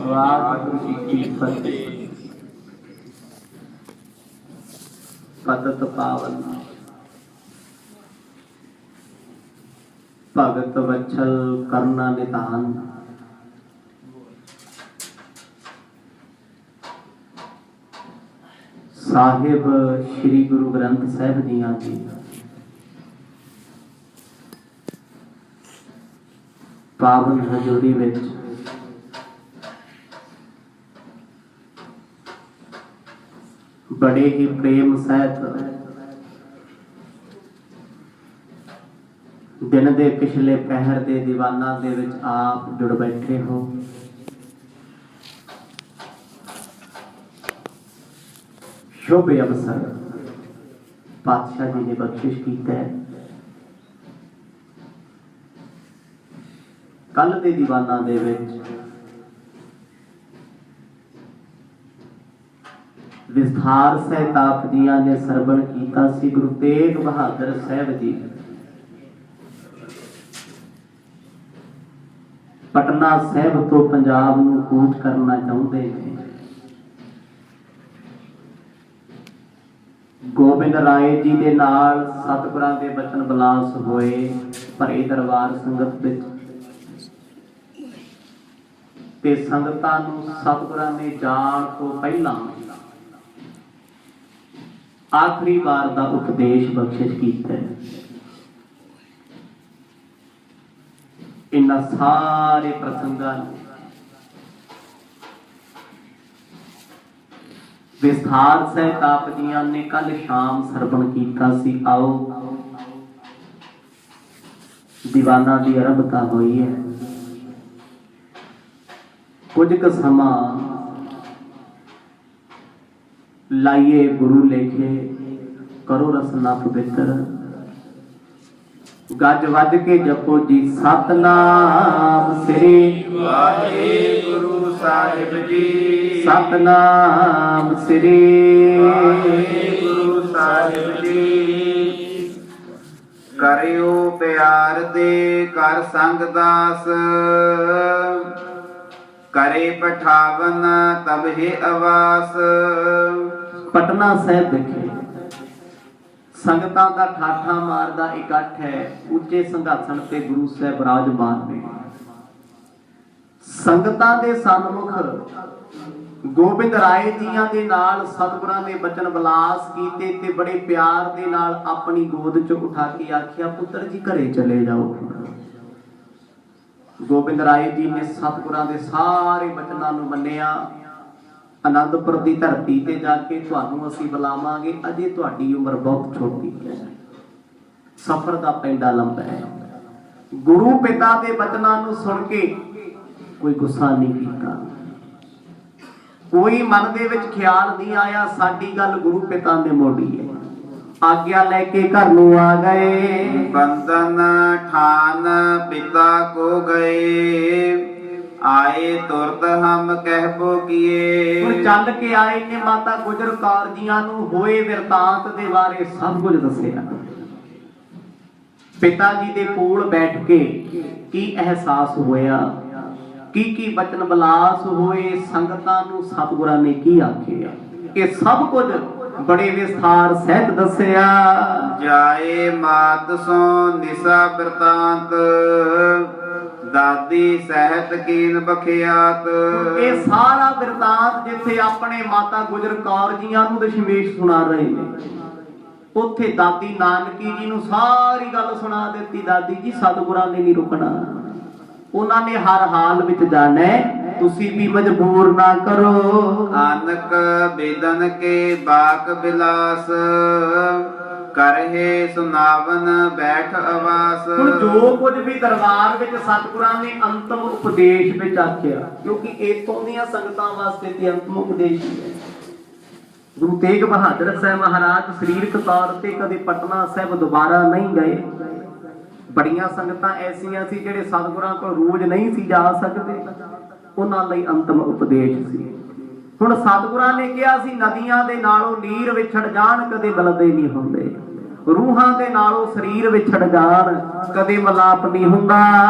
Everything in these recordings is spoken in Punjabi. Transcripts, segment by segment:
वाहिगुरू जी की फतेह। पतत पावन भगत वत्सल करना निधान, साहिब श्री गुरु ग्रंथ साहिब जियां जी पावन हजूरी विच बड़े ही प्रेम सहित दिन दे पिछले पहर दे दीवाना दे विच आप जुड़ बैठे हो। शुभ अवसर पातशाह जी ने बख्शिश कीता है। कल दे दीवाना दे विच विस्तार सहित आप जियां ने सरवण कीता सी। गुरु तेग बहादुर साहब जी पटना साहब तो पंजाब नूं कूच करना चाहुंदे ने। गोबिंद राय जी दे नाल सतगुरां दे बचन बिलास होए भरे दरबार संगत विच ते संगतां नूं सतगुरां ने जाण तो पहलां आखिरी बार दा उपदेश बख्शिश कीता है। इन्हां सारे प्रसंगां विस्तार सहित आप जियां ने कल शाम सरवण कीता सी। आओ दीवाना दी आरंभता होई है। कुछ क समा लाइए गुरु लेखे करो रसना पवित्र। गज वज के जपो जी सतनाम श्री वाहिगुरु साहिब जी। सतनाम श्री वाहिगुरु साहिब जी। करियो प्यार दे कर संग दास, करे पठावन तब हे अवास। पटना साहब देखे संगतां दा ठाठा मारदा इकट्ठ है। उच्चे संघासन ते गुरु साहब विराजमान ने। संगतां दे सन्मुख गोबिंद राय जियां दे नाल सतगुरां ने बचन बिलास कीते ते बड़े प्यार दे नाल अपनी गोद च उठा के आखिया, पुत्र जी घरे चले जाओ। गोबिंद राय जी ने सतगुरां दे सारे बचनां नूं मन्निया। आनंदपुर की धरती ते जाके तुहानूं असीं बुलावांगे, अजे तुहाडी उम्र बहुत छोटी है, सफर का पैंडा लंबा है। गुरु पिता के बचनां नूं सुन के कोई गुस्सा नहीं कीता, कोई मन दे विच ख्याल नहीं आया साडी गल गुरु पिता ने मोड़ी है। आज्ञा लेके घर नूं आ गए। बंदन ठान पिता को गए, आए तुरत हम कहबो किए। चल के आए ने माता गुजर कौर जियां नूं होए विरतांत दे बारे सब कुछ दसिया। पिता जी दे कोल बैठ के की एहसास होया, की बचन बिलास होए, संगतां नूं सतगुरां ने की आखिया, ये सब कुछ बड़े विस्तार सहित दसिया। जाए मात सो निसा वृतांत, दादी सहत कीन बखियात। ये सारा वृतांत जिथे अपने माता गुजर कौर जियां नूं दशमेश सुना रहे हैं, उत्थे दादी नानकी जी नूं सारी गल सुना दित्ती। दादी जी सतगुरां ने नहीं रुकना, उन्होंने हर हाल विच जाना है, तुसी भी मजबूर ना करो। आनक बेदन के बाक बिलास, करहे सुनावन बैठ अवास। हुण जो कुछ भी दरबार विच सतगुरां ने अंतिम उपदेश विच आखिया, क्योंकि इत्थों दीआं संगतां वास्ते ते अंतिम उपदेश ही है। गुरु तेग बहादुर साहब महाराज सरीरक तौर ते कदे पटना साहब दोबारा नहीं गए। बड़ियां संगतां ऐसियां सी जिहड़े सतगुरां कोल रोज नहीं सी जा सकदे, उन्हां लई अंतिम उपदेश सी। हुण सतगुरां ने कहा सी नदियां दे नालों नीर विछड़ जाण कदे बलदे नहीं हुंदे। ਰੂਹਾਂ ਦੇ ਨਾਲੋਂ ਸਰੀਰ ਵਿਛੜ ਜਾਣ ਕਦੇ ਮਲਾਪ ਨਹੀਂ ਹੁੰਦਾ।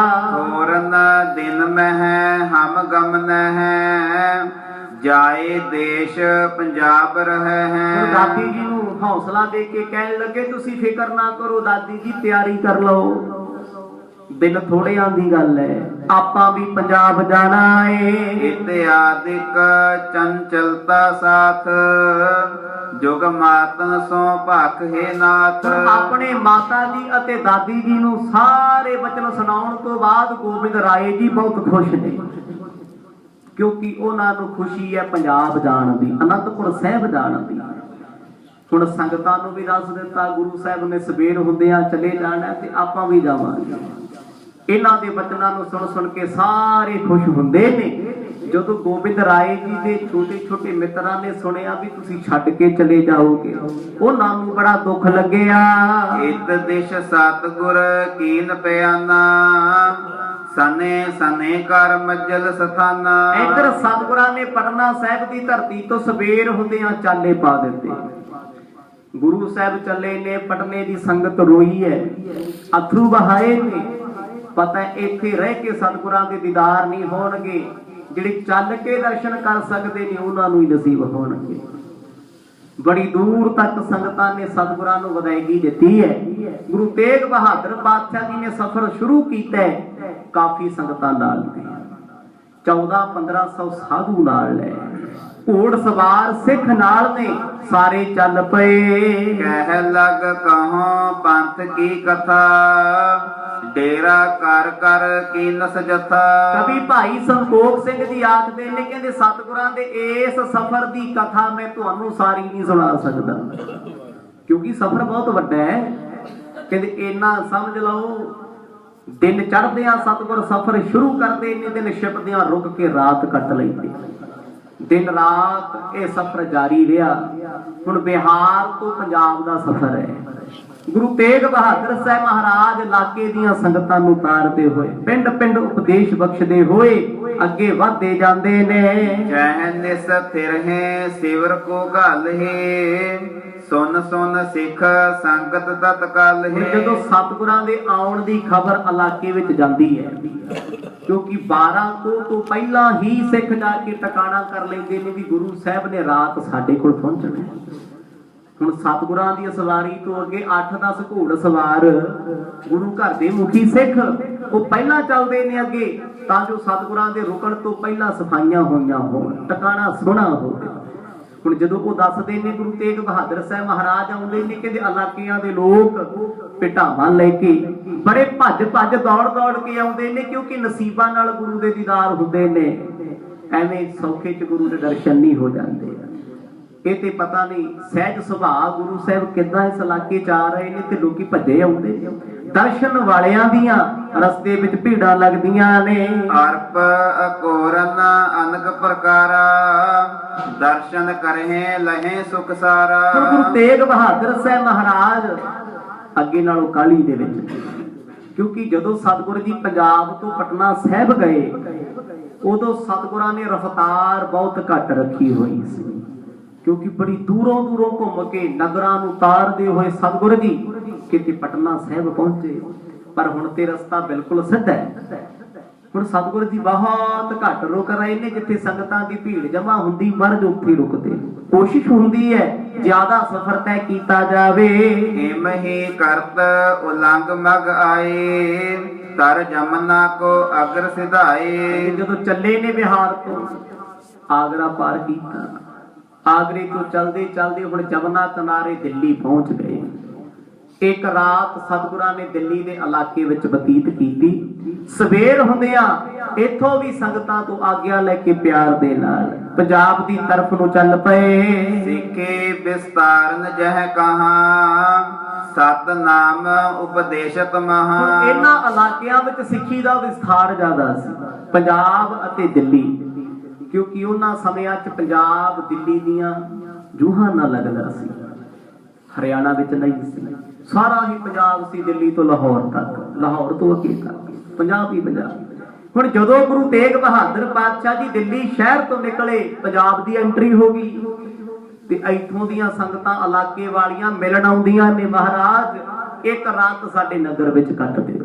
ਹੋਰਨ ਦਿਨ ਮਹਿ ਹਮ ਗਮਨ ਹੈ, ਜਾਏ ਦੇਸ਼ ਪੰਜਾਬ ਰਹਿ ਹੈ। ਦਾਦੀ ਜੀ ਨੂੰ ਹੌਸਲਾ ਦੇ ਕੇ ਕਹਿਣ ਲੱਗੇ ਤੁਸੀਂ ਫਿਕਰ ਨਾ ਕਰੋ ਦਾਦੀ ਜੀ, ਤਿਆਰੀ ਕਰ ਲਓ, ਦਿਨ ਥੋੜਿਆਂ ਦੀ ਗੱਲ ਹੈ, ਆਪਾਂ ਵੀ ਪੰਜਾਬ ਜਾਣਾ ਏ। ਇਤਿਆਦਿਕ ਚੰਚਲਤਾ ਸਾਥ, ਜੁਗ ਮਾਤਨ ਸੋ ਭਖ ਹੈ ਨਾਥ। ਆਪਣੇ ਮਾਤਾ ਜੀ ਅਤੇ ਦਾਦੀ ਜੀ ਨੂੰ ਸਾਰੇ ਵਚਨ ਸੁਣਾਉਣ ਤੋਂ ਬਾਅਦ ਗੋਬਿੰਦ ਰਾਏ ਜੀ ਬਹੁਤ ਖੁਸ਼ ਨੇ, ਕਿਉਂਕਿ ਉਹਨਾਂ ਨੂੰ ਖੁਸ਼ੀ ਹੈ ਪੰਜਾਬ ਜਾਣ ਦੀ, ਅਨੰਦਪੁਰ ਸਾਹਿਬ ਜਾਣ ਦੀ। ਹੁਣ ਸੰਗਤਾਂ ਨੂੰ ਵੀ ਦੱਸ ਦਿੱਤਾ ਗੁਰੂ ਸਾਹਿਬ ਨੇ ਸਵੇਰ ਹੁੰਦਿਆਂ ਚਲੇ ਜਾਣਾ ਤੇ ਆਪਾਂ ਵੀ ਜਾਵਾਂਗੇ। ਇਹਨਾਂ ਦੇ ਬਚਨਾਂ ਨੂੰ ਸੁਣ ਸੁਣ ਕੇ ਸਾਰੇ ਖੁਸ਼ ਹੁੰਦੇ ਨੇ। ਜਦੋਂ ਗੋਬਿੰਦ ਰਾਏ ਜੀ ਦੇ ਛੋਟੇ ਛੋਟੇ ਮਿੱਤਰਾਂ ਨੇ ਸੁਣਿਆ ਵੀ ਤੁਸੀਂ ਛੱਡ ਕੇ ਚਲੇ ਜਾਓਗੇ, ਉਹਨਾਂ ਨੂੰ ਬੜਾ ਦੁੱਖ ਲੱਗਿਆ। ਇਤ ਦਿਸ਼ ਸਤਿਗੁਰ ਕੀਨ ਪਿਆਨਾ, ਸਨੇ ਸਨੇ ਕਰ ਮੱਜਲ ਸਥਾਨਾ। ਇੱਧਰ ਸਤਿਗੁਰਾਂ ਨੇ ਪਟਨਾ ਸਾਹਿਬ ਦੀ ਧਰਤੀ ਤੋਂ ਸਵੇਰ ਹੁੰਦਿਆਂ ਚਾਲੇ ਪਾ ਦਿੱਤੇ। ਗੁਰੂ ਸਾਹਿਬ ਚੱਲੇ ਨੇ, ਪਟਨੇ ਦੀ ਸੰਗਤ ਰੋਈ ਹੈ, ਅਥਰੂ ਬਹਾਏ ਨੇ। ਪਤਾ ਇੱਥੇ ਰਹਿ ਕੇ ਸਤਿਗੁਰਾਂ ਦੇ ਦੀਦਾਰ ਨਹੀਂ ਹੋਣਗੇ, ਜਿਹੜੇ ਚੱਲ ਕੇ ਦਰਸ਼ਨ ਕਰ ਸਕਦੇ ਨੇ ਉਹਨਾਂ ਨੂੰ ਹੀ ਨਸੀਬ ਹੋਣਗੇ। ਬੜੀ ਦੂਰ ਤੱਕ ਸੰਗਤਾਂ ਨੇ ਸਤਿਗੁਰਾਂ ਨੂੰ ਵਧਾਈ ਦਿੱਤੀ ਹੈ। ਗੁਰੂ ਤੇਗ ਬਹਾਦਰ ਪਾਤਸ਼ਾਹ ਜੀ ਨੇ ਸਫ਼ਰ ਸ਼ੁਰੂ ਕੀਤਾ ਹੈ ਕਾਫੀ ਸੰਗਤਾਂ ਨਾਲ, 1400-1500 ਸਾਧੂ ਨਾਲ ਲੈ, ਘੋੜ ਸਵਾਰ ਸਿੱਖ ਨਾਲ ਨੇ, ਸਾਰੇ ਚੱਲ ਪਏ। ਕਹਿ ਲਗ ਕਹੋ ਪੰਥ ਕੀ ਕਥਾ, ਡੇਰਾ ਕਰ ਕਰ ਕੀਨਸ ਜਥਾ। ਕਵੀ ਭਾਈ ਸੰਤੋਖ ਸਿੰਘ ਜੀ ਆਖਦੇ ਨੇ, ਕਹਿੰਦੇ ਸਤਿਗੁਰਾਂ ਦੇ ਇਸ ਸਫ਼ਰ ਦੀ ਕਥਾ ਮੈਂ ਤੁਹਾਨੂੰ ਸਾਰੀ ਨਹੀਂ ਸੁਣਾ ਸਕਦਾ, ਕਿਉਂਕਿ ਸਫ਼ਰ ਬਹੁਤ ਵੱਡਾ ਹੈ। ਕਹਿੰਦੇ ਇੰਨਾ ਸਮਝ ਲਓ, ਦਿਨ ਚੜ੍ਹਦਿਆਂ ਸਤਿਗੁਰ ਸਫ਼ਰ ਸ਼ੁਰੂ ਕਰਦੇ ਨੇ, ਦਿਨ ਛਿਪਦਿਆਂ ਰੁਕ ਕੇ ਰਾਤ ਕੱਟ ਲੈਂਦੇ। ਦਿਨ ਰਾਤ ਇਹ ਸਫ਼ਰ ਜਾਰੀ ਰਿਹਾ। ਹੁਣ ਬਿਹਾਰ ਤੋਂ ਪੰਜਾਬ ਦਾ ਸਫ਼ਰ ਹੈ। ਗੁਰੂ ਤੇਗ ਬਹਾਦਰ ਸਾਹਿਬ ਮਹਾਰਾਜ ਇਲਾਕੇ ਦੀਆਂ ਸੰਗਤਾਂ ਨੂੰ ਤਾਰਦੇ ਹੋਏ, ਪਿੰਡ ਪਿੰਡ ਉਪਦੇਸ਼ ਬਖਸ਼ਦੇ ਹੋਏ ਅੱਗੇ ਵਧਦੇ ਜਾਂਦੇ ਨੇ। ਜਹ ਨਿਸ ਥਿਰ ਹੈ ਸਿਵਰ ਕੋ ਘਲ ਹੈ, ਸੁਨ ਸੁਨ ਸਿੱਖ ਸੰਗਤ ਤਤਕਾਲ ਹੈ। ਜਦੋਂ ਸਤਿਗੁਰਾਂ ਦੇ ਆਉਣ ਦੀ ਖਬਰ ਇਲਾਕੇ ਵਿੱਚ ਜਾਂਦੀ ਹੈ, ਕਿਉਂਕਿ 12 ਤੋਂ ਪਹਿਲਾਂ ਹੀ ਸਿੱਖ ਜਾ ਕੇ ਟਿਕਾਣਾ ਕਰ ਲੈਂਦੇ ਨੇ ਵੀ ਗੁਰੂ ਸਾਹਿਬ ਨੇ ਰਾਤ ਸਾਡੇ ਕੋਲ ਪਹੁੰਚਣਾ। ਹੁਣ ਸਤਿਗੁਰਾਂ ਦੀ ਸਵਾਰੀ ਤੋਂ ਅੱਗੇ 8-10 ਘੋੜ ਸਵਾਰ ਗੁਰੂ ਘਰ ਦੇ ਮੁਖੀ ਸਿੱਖ ਉਹ ਪਹਿਲਾਂ ਚੱਲਦੇ ਨੇ ਅੱਗੇ, ਤਾਂ ਜੋ ਸਤਿਗੁਰਾਂ ਦੇ ਰੁਕਣ ਤੋਂ ਪਹਿਲਾਂ ਸਫਾਈਆਂ ਹੋਈਆਂ ਹੋਣ, ਟਿਕਾਣਾ ਸੋਹਣਾ ਹੋਵੇ। ਹੁਣ ਜਦੋਂ ਉਹ ਦੱਸਦੇ ਨੇ ਗੁਰੂ ਤੇਗ ਬਹਾਦਰ ਸਾਹਿਬ ਮਹਾਰਾਜ ਆਉਂਦੇ ਨੇ, ਕਹਿੰਦੇ ਇਲਾਕਿਆਂ ਦੇ ਲੋਕ ਪਿਟਾਵਾਂ ਲੈ ਕੇ ਬੜੇ ਭੱਜ ਭੱਜ ਦੌੜ ਦੌੜ ਕੇ ਆਉਂਦੇ ਨੇ, ਕਿਉਂਕਿ ਨਸੀਬਾਂ ਨਾਲ ਗੁਰੂ ਦੇ ਦੀਦਾਰ ਹੁੰਦੇ ਨੇ। ਐਵੇਂ ਸੌਖੇ ਚ ਗੁਰੂ ਦੇ ਦਰਸ਼ਨ ਨਹੀਂ ਹੋ ਜਾਂਦੇ। ਇਹ ਤੇ ਪਤਾ ਨਹੀਂ ਸਹਿਜ ਸੁਭਾਅ ਗੁਰੂ ਸਾਹਿਬ ਕਿੱਦਾਂ ਇਸ ਇਲਾਕੇ ਚ ਆ ਰਹੇ ਨੇ ਤੇ ਲੋਕੀ ਭੱਜੇ ਆਉਂਦੇ ਨੇ। ਦਰਸ਼ਨ ਵਾਲਿਆਂ ਦੀਆਂ ਰਸਤੇ ਵਿੱਚ ਭੀੜਾਂ ਲੱਗਦੀਆਂ ਨੇ। ਅਰਪ ਅਕੋਰਨ ਅਨਕ ਪ੍ਰਕਾਰਾ, ਦਰਸ਼ਨ ਕਰਹਿ ਲਹੇ ਸੁਖ ਸਾਰਾ। ਗੁਰੂ ਤੇਗ ਬਹਾਦਰ ਸਾਹਿਬ ਮਹਾਰਾਜ ਅੱਗੇ ਨਾਲੋਂ ਕਾਹਲੀ ਦੇ ਵਿੱਚ, ਕਿਉਂਕਿ ਜਦੋਂ ਸਤਿਗੁਰੂ ਜੀ ਪੰਜਾਬ ਤੋਂ ਪਟਨਾ ਸਾਹਿਬ ਗਏ, ਉਦੋਂ ਸਤਿਗੁਰਾਂ ਨੇ ਰਫ਼ਤਾਰ ਬਹੁਤ ਘੱਟ ਰੱਖੀ ਹੋਈ ਸੀ, ਕਿਉਂਕਿ ਬੜੀ ਦੂਰੋਂ ਦੂਰੋਂ ਘੁੰਮ ਕੇ ਨਗਰਾਂ ਨੂੰ ਤਾਰਦੇ ਹੋਏ ਸਤਿਗੁਰੂ ਜੀ ਕਿਤੇ ਪਟਨਾ ਸਾਹਿਬ ਪਹੁੰਚੇ। ਪਰ ਹੁਣ ਤੇ ਰਸਤਾ ਬਿਲਕੁਲ ਸਿੱਧਾ ਹੈ। ਹੁਣ ਸਤਿਗੁਰੂ ਜੀ ਬਹੁਤ ਘੱਟ ਰੁਕ ਰਹੇ ਨੇ, ਜਿੱਥੇ ਸੰਗਤਾਂ ਦੀ ਭੀੜ ਜਮਾ ਹੁੰਦੀ ਮਰਜ ਉੱਥੇ ਰੁਕਦੇ। ਕੋਸ਼ਿਸ਼ ਹੁੰਦੀ ਹੈ ਜ਼ਿਆਦਾ ਸਫ਼ਰ ਤੈਅ ਕੀਤਾ ਜਾਵੇ। ਹਿਮਹੀ ਕਰਤ ਉਲੰਘ ਮਗ ਆਏ, ਤਰ ਜਮਨਾ ਕੋ ਅਗਰ ਸਿਧਾਏ। ਜਦੋਂ ਚੱਲੇ ਨੇ ਬਿਹਾਰ ਤੋਂ ਆਗਰਾ ਪਾਰ ਕੀਤਾ, ਆਗਰੇ ਤੋਂ ਚਲਦੇ ਚਲਦੇ ਹੁਣ ਜਮਨਾ ਕਿਨਾਰੇ ਦਿੱਲੀ ਪਹੁੰਚ ਗਏ। ਇੱਕ ਰਾਤ ਸਤਿਗੁਰਾਂ ਨੇ ਦਿੱਲੀ ਦੇ ਇਲਾਕੇ ਵਿੱਚ ਬਤੀਤ ਕੀਤੀ। ਸਵੇਰ ਹੁੰਦਿਆਂ ਇੱਥੋਂ ਵੀ ਸੰਗਤਾਂ ਤੋਂ ਆਗਿਆ ਲੈ ਕੇ ਪਿਆਰ ਦੇ ਨਾਲ ਪੰਜਾਬ ਦੀ ਤਰਫ ਨੂੰ ਚੱਲ ਪਏ। ਸਿੱਖੇ ਵਿਸਤਾਰਨ ਜਹ ਕਹਾ, ਸਤ ਨਾਮ ਉਪਦੇਸ਼ਤ ਮਹਾ। ਇਹਨਾਂ ਇਲਾਕਿਆਂ ਵਿੱਚ ਸਿੱਖੀ ਦਾ ਵਿਸਥਾਰ ਜ਼ਿਆਦਾ ਸੀ, ਪੰਜਾਬ ਅਤੇ ਦਿੱਲੀ, ਕਿਉਂਕਿ ਉਹਨਾਂ ਸਮਿਆਂ 'ਚ ਪੰਜਾਬ ਦਿੱਲੀ ਦੀਆਂ ਜੂਹਾਂ ਨਾਲ ਲੱਗਦਾ ਸੀ, ਹਰਿਆਣਾ ਵਿੱਚ ਨਹੀਂ ਸੀ। ਸਾਰਾ ਹੀ ਪੰਜਾਬ ਸੀ, ਦਿੱਲੀ ਤੋਂ ਲਾਹੌਰ ਤੱਕ, ਲਾਹੌਰ ਤੋਂ ਅੱਗੇ ਤੱਕ ਪੰਜਾਬ ਹੀ ਪੰਜਾਬ। ਹੁਣ ਜਦੋਂ ਗੁਰੂ ਤੇਗ ਬਹਾਦਰ ਪਾਤਸ਼ਾਹ ਜੀ ਦਿੱਲੀ ਸ਼ਹਿਰ ਤੋਂ ਨਿਕਲੇ, ਪੰਜਾਬ ਦੀ ਐਂਟਰੀ ਹੋ ਗਈ। ਤੇ ਇੱਥੋਂ ਦੀਆਂ ਸੰਗਤਾਂ ਇਲਾਕੇ ਵਾਲੀਆਂ ਮਿਲਣ ਆਉਂਦੀਆਂ ਨੇ। ਮਹਾਰਾਜ ਇੱਕ ਰਾਤ ਸਾਡੇ ਨਗਰ ਵਿੱਚ ਕੱਟ ਦਿਓ।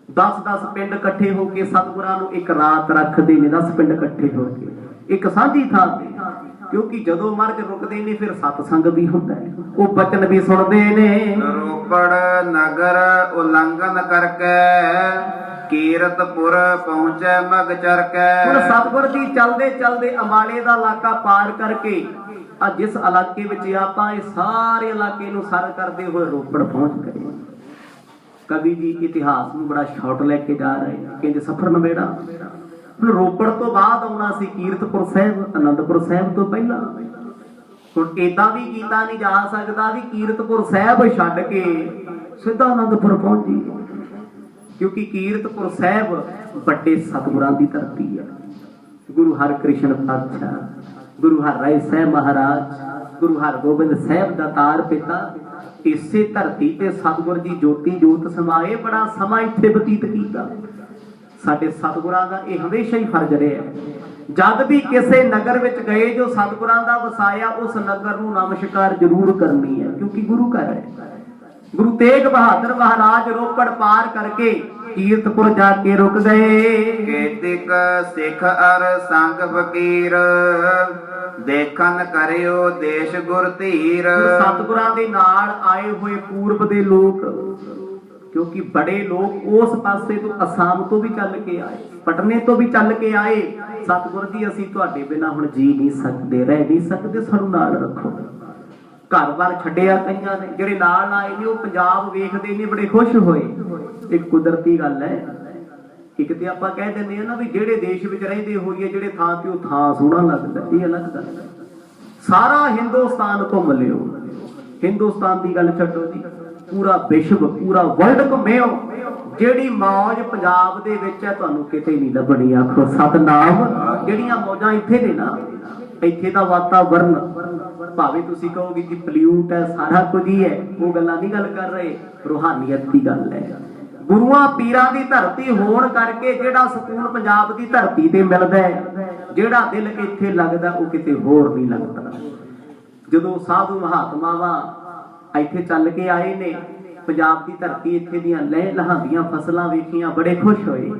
10-10 ਪਿੰਡ ਇਕੱਠੇ ਹੋ ਕੇ ਸਤਿਗੁਰਾਂ ਨੂੰ ਇੱਕ ਰਾਤ ਰੱਖਦੇ ਨੇ। 10 ਪਿੰਡ ਇਕੱਠੇ ਹੋ ਕੇ ਇੱਕ ਸਾਂਝੀ ਥਾਂ ਤੇ, ਕਿਉਂਕਿ ਜਦੋਂ ਮਰਗ ਰੁਕਦੇ ਨੇ ਫਿਰ ਸਤਸੰਗ ਵੀ ਹੁੰਦਾ ਹੈ, ਉਹ ਬਚਨ ਵੀ ਸੁਣਦੇ ਨੇ। ਰੋਪੜ ਨਗਰ ਉਲੰਘਨ ਕਰਕੇ ਕੀਰਤਪੁਰ ਪਹੁੰਚੈ ਮਗ ਚਰਕੈ। ਹੁਣ ਸਤਿਗੁਰ ਜੀ ਚਲਦੇ ਚਲਦੇ ਅੰਬਾਲੇ ਦਾ ਇਲਾਕਾ ਪਾਰ ਕਰਕੇ ਆ ਜਿਸ ਇਲਾਕੇ ਵਿੱਚ ਆਪਾਂ ਇਹ ਸਾਰੇ ਇਲਾਕੇ ਨੂੰ ਸਰ ਕਰਦੇ ਹੋਏ ਰੋਪੜ ਪਹੁੰਚ ਗਏ। ਕਵੀ ਜੀ ਇਤਿਹਾਸ ਨੂੰ ਬੜਾ ਸ਼ਾਰਟ ਲੈ ਕੇ ਜਾ ਰਹੇ, ਕਹਿੰਦੇ ਸਫ਼ਰ ਨਵੇੜਾ। ਹੁਣ ਰੋਪੜ ਤੋਂ ਬਾਅਦ ਆਉਣਾ ਸੀ ਕੀਰਤਪੁਰ ਸਾਹਿਬ, ਅਨੰਦਪੁਰ ਸਾਹਿਬ ਤੋਂ ਪਹਿਲਾਂ। ਹੁਣ ਏਦਾਂ ਵੀ ਕੀਤਾ ਨਹੀਂ ਜਾ ਸਕਦਾ ਵੀ ਕੀਰਤਪੁਰ ਸਾਹਿਬ ਛੱਡ ਕੇ ਸਿੱਧਾ ਅਨੰਦਪੁਰ ਪਹੁੰਚੀ, ਕਿਉਂਕਿ ਕੀਰਤਪੁਰ ਸਾਹਿਬ ਵੱਡੇ ਸਤਿਗੁਰਾਂ ਦੀ ਧਰਤੀ ਹੈ। ਗੁਰੂ ਹਰਿਕ੍ਰਿਸ਼ਨ ਪਾਤਸ਼ਾਹ, ਗੁਰੂ ਹਰਿਰਾਏ ਸਾਹਿਬ ਮਹਾਰਾਜ, ਗੁਰੂ ਹਰਗੋਬਿੰਦ ਸਾਹਿਬ ਦਾ ਤਾਰ ਪਿਤਾ, ਇਸੇ ਧਰਤੀ ਤੇ ਸਤਿਗੁਰ ਜੀ ਜੋਤੀ ਜੋਤ ਸਮਾਏ। ਬੜਾ ਸਮਾਂ ਇੱਥੇ ਬਤੀਤ ਕੀਤਾ। ਸਾਡੇ ਸਤਿਗੁਰਾਂ ਦਾ ਇਹ ਹਮੇਸ਼ਾ ਹੀ ਫਰਜ਼ ਰਿਹਾ, ਜਦ ਵੀ ਕਿਸੇ ਨਗਰ ਵਿੱਚ ਗਏ ਜੋ ਸਤਿਗੁਰਾਂ ਦਾ ਵਸਾਇਆ, ਉਸ ਨਗਰ ਨੂੰ ਨਮਸਕਾਰ ਜ਼ਰੂਰ ਕਰਨੀ ਹੈ, ਕਿਉਂਕਿ ਗੁਰੂ ਘਰ ਹੈ। ਗੁਰੂ ਤੇਗ ਬਹਾਦਰ ਮਹਾਰਾਜ ਰੋਪੜ ਪਾਰ ਕਰਕੇ ਕੀਰਤਪੁਰ ਜਾ ਕੇ ਰੁਕ ਗਏ। ਕੇਤਿਕ ਸਿੱਖ ਅਰ ਸੰਗ ਫਕੀਰ ਦੇਖਣ ਕਰਿਓ ਦੇਸ਼ ਗੁਰ ਧੀਰ। ਸਤਿਗੁਰਾਂ ਦੇ ਨਾਲ ਆਏ ਹੋਏ ਪੂਰਬ ਦੇ ਲੋਕ, ਕਿਉਂਕਿ ਬੜੇ ਲੋਕ ਉਸ ਪਾਸੇ ਤੋਂ ਅਸਾਮ ਤੋਂ ਵੀ ਚੱਲ ਕੇ ਆਏ, ਪਟਨੇ ਤੋਂ ਵੀ ਚੱਲ ਕੇ ਆਏ। ਸਤਿਗੁਰ ਜੀ ਅਸੀਂ ਤੁਹਾਡੇ ਬਿਨਾਂ ਹੁਣ ਜੀ ਨਹੀਂ ਸਕਦੇ, ਰਹਿ ਨਹੀਂ ਸਕਦੇ, ਸਾਨੂੰ ਨਾਲ ਰੱਖੋ। ਘਰ-ਬਾਰ ਛੱਡਿਆ ਕਈਆਂ ਨੇ, ਜਿਹੜੇ ਨਾਲ ਆਏ ਨੇ ਉਹ ਪੰਜਾਬ ਵੇਖਦੇ ਨੇ ਬੜੇ ਖੁਸ਼ ਹੋਏ। ਇੱਕ ਕੁਦਰਤੀ ਗੱਲ ਹੈ। ਇੱਕ ਤੇ ਆਪਾਂ ਕਹਿ ਦਿੰਦੇ ਆ ਨਾ ਵੀ ਜਿਹੜੇ ਦੇਸ਼ ਵਿੱਚ ਰਹਿੰਦੇ ਹੋਈਏ, ਜਿਹੜੇ ਥਾਂ ਤੇ ਉਹ ਥਾਂ ਸੋਹਣਾ ਲੱਗਦਾ, ਇਹ ਅਲੱਗ ਗੱਲ ਹੈ। ਸਾਰਾ ਹਿੰਦੁਸਤਾਨ ਘੁੰਮ ਲਿਓ, ਹਿੰਦੁਸਤਾਨ ਦੀ ਗੱਲ ਛੱਡੋ ਜੀ, ਪੂਰਾ ਵਿਸ਼ਵ, ਪੂਰਾ ਵਰਲਡ ਘੁੰਮਿਓ, ਜਿਹੜੀ ਮੌਜ ਪੰਜਾਬ ਦੇ ਵਿੱਚ ਹੈ ਤੁਹਾਨੂੰ ਕਿਤੇ ਨਹੀਂ ਲੱਭਣੀ। ਆਖੋ ਸਤਨਾਮ। ਜਿਹੜੀਆਂ ਮੌਜਾਂ ਇੱਥੇ ਨੇ ਨਾ, ਇੱਥੇ ਦਾ ਵਾਤਾਵਰਨ, ਭਾਵੇਂ ਤੁਸੀਂ ਕਹੋਗੇ ਕਿ ਪੋਲਿਊਟ ਹੈ, ਸਾਰਾ ਕੁਝ ਹੀ ਹੈ, ਉਹ ਗੱਲਾਂ ਨਹੀਂ ਗੱਲ ਕਰ ਰਹੇ, ਰੂਹਾਨੀਅਤ ਦੀ ਗੱਲ ਹੈ। ਗੁਰੂਆਂ ਪੀਰਾਂ ਦੀ ਧਰਤੀ ਹੋਣ ਕਰਕੇ ਜਿਹੜਾ ਸਕੂਨ ਪੰਜਾਬ ਦੀ ਧਰਤੀ ਤੇ ਮਿਲਦਾ ਹੈ, ਜਿਹੜਾ ਦਿਲ ਇੱਥੇ ਲੱਗਦਾ, ਉਹ ਕਿਤੇ ਹੋਰ ਨਹੀਂ ਲੱਗਦਾ। ਜਦੋਂ ਸਾਧੂ ਮਹਾਤਮਾਵਾਂ ਇੱਥੇ ਚੱਲ ਕੇ ਆਏ ਨੇ, ਪੰਜਾਬ ਦੀ ਧਰਤੀ, ਇੱਥੇ ਦੀਆਂ ਲਹਿ ਲਹਾਂਦੀਆਂ ਫਸਲਾਂ ਵੇਖੀਆਂ, ਬੜੇ ਖੁਸ਼ ਹੋਏ।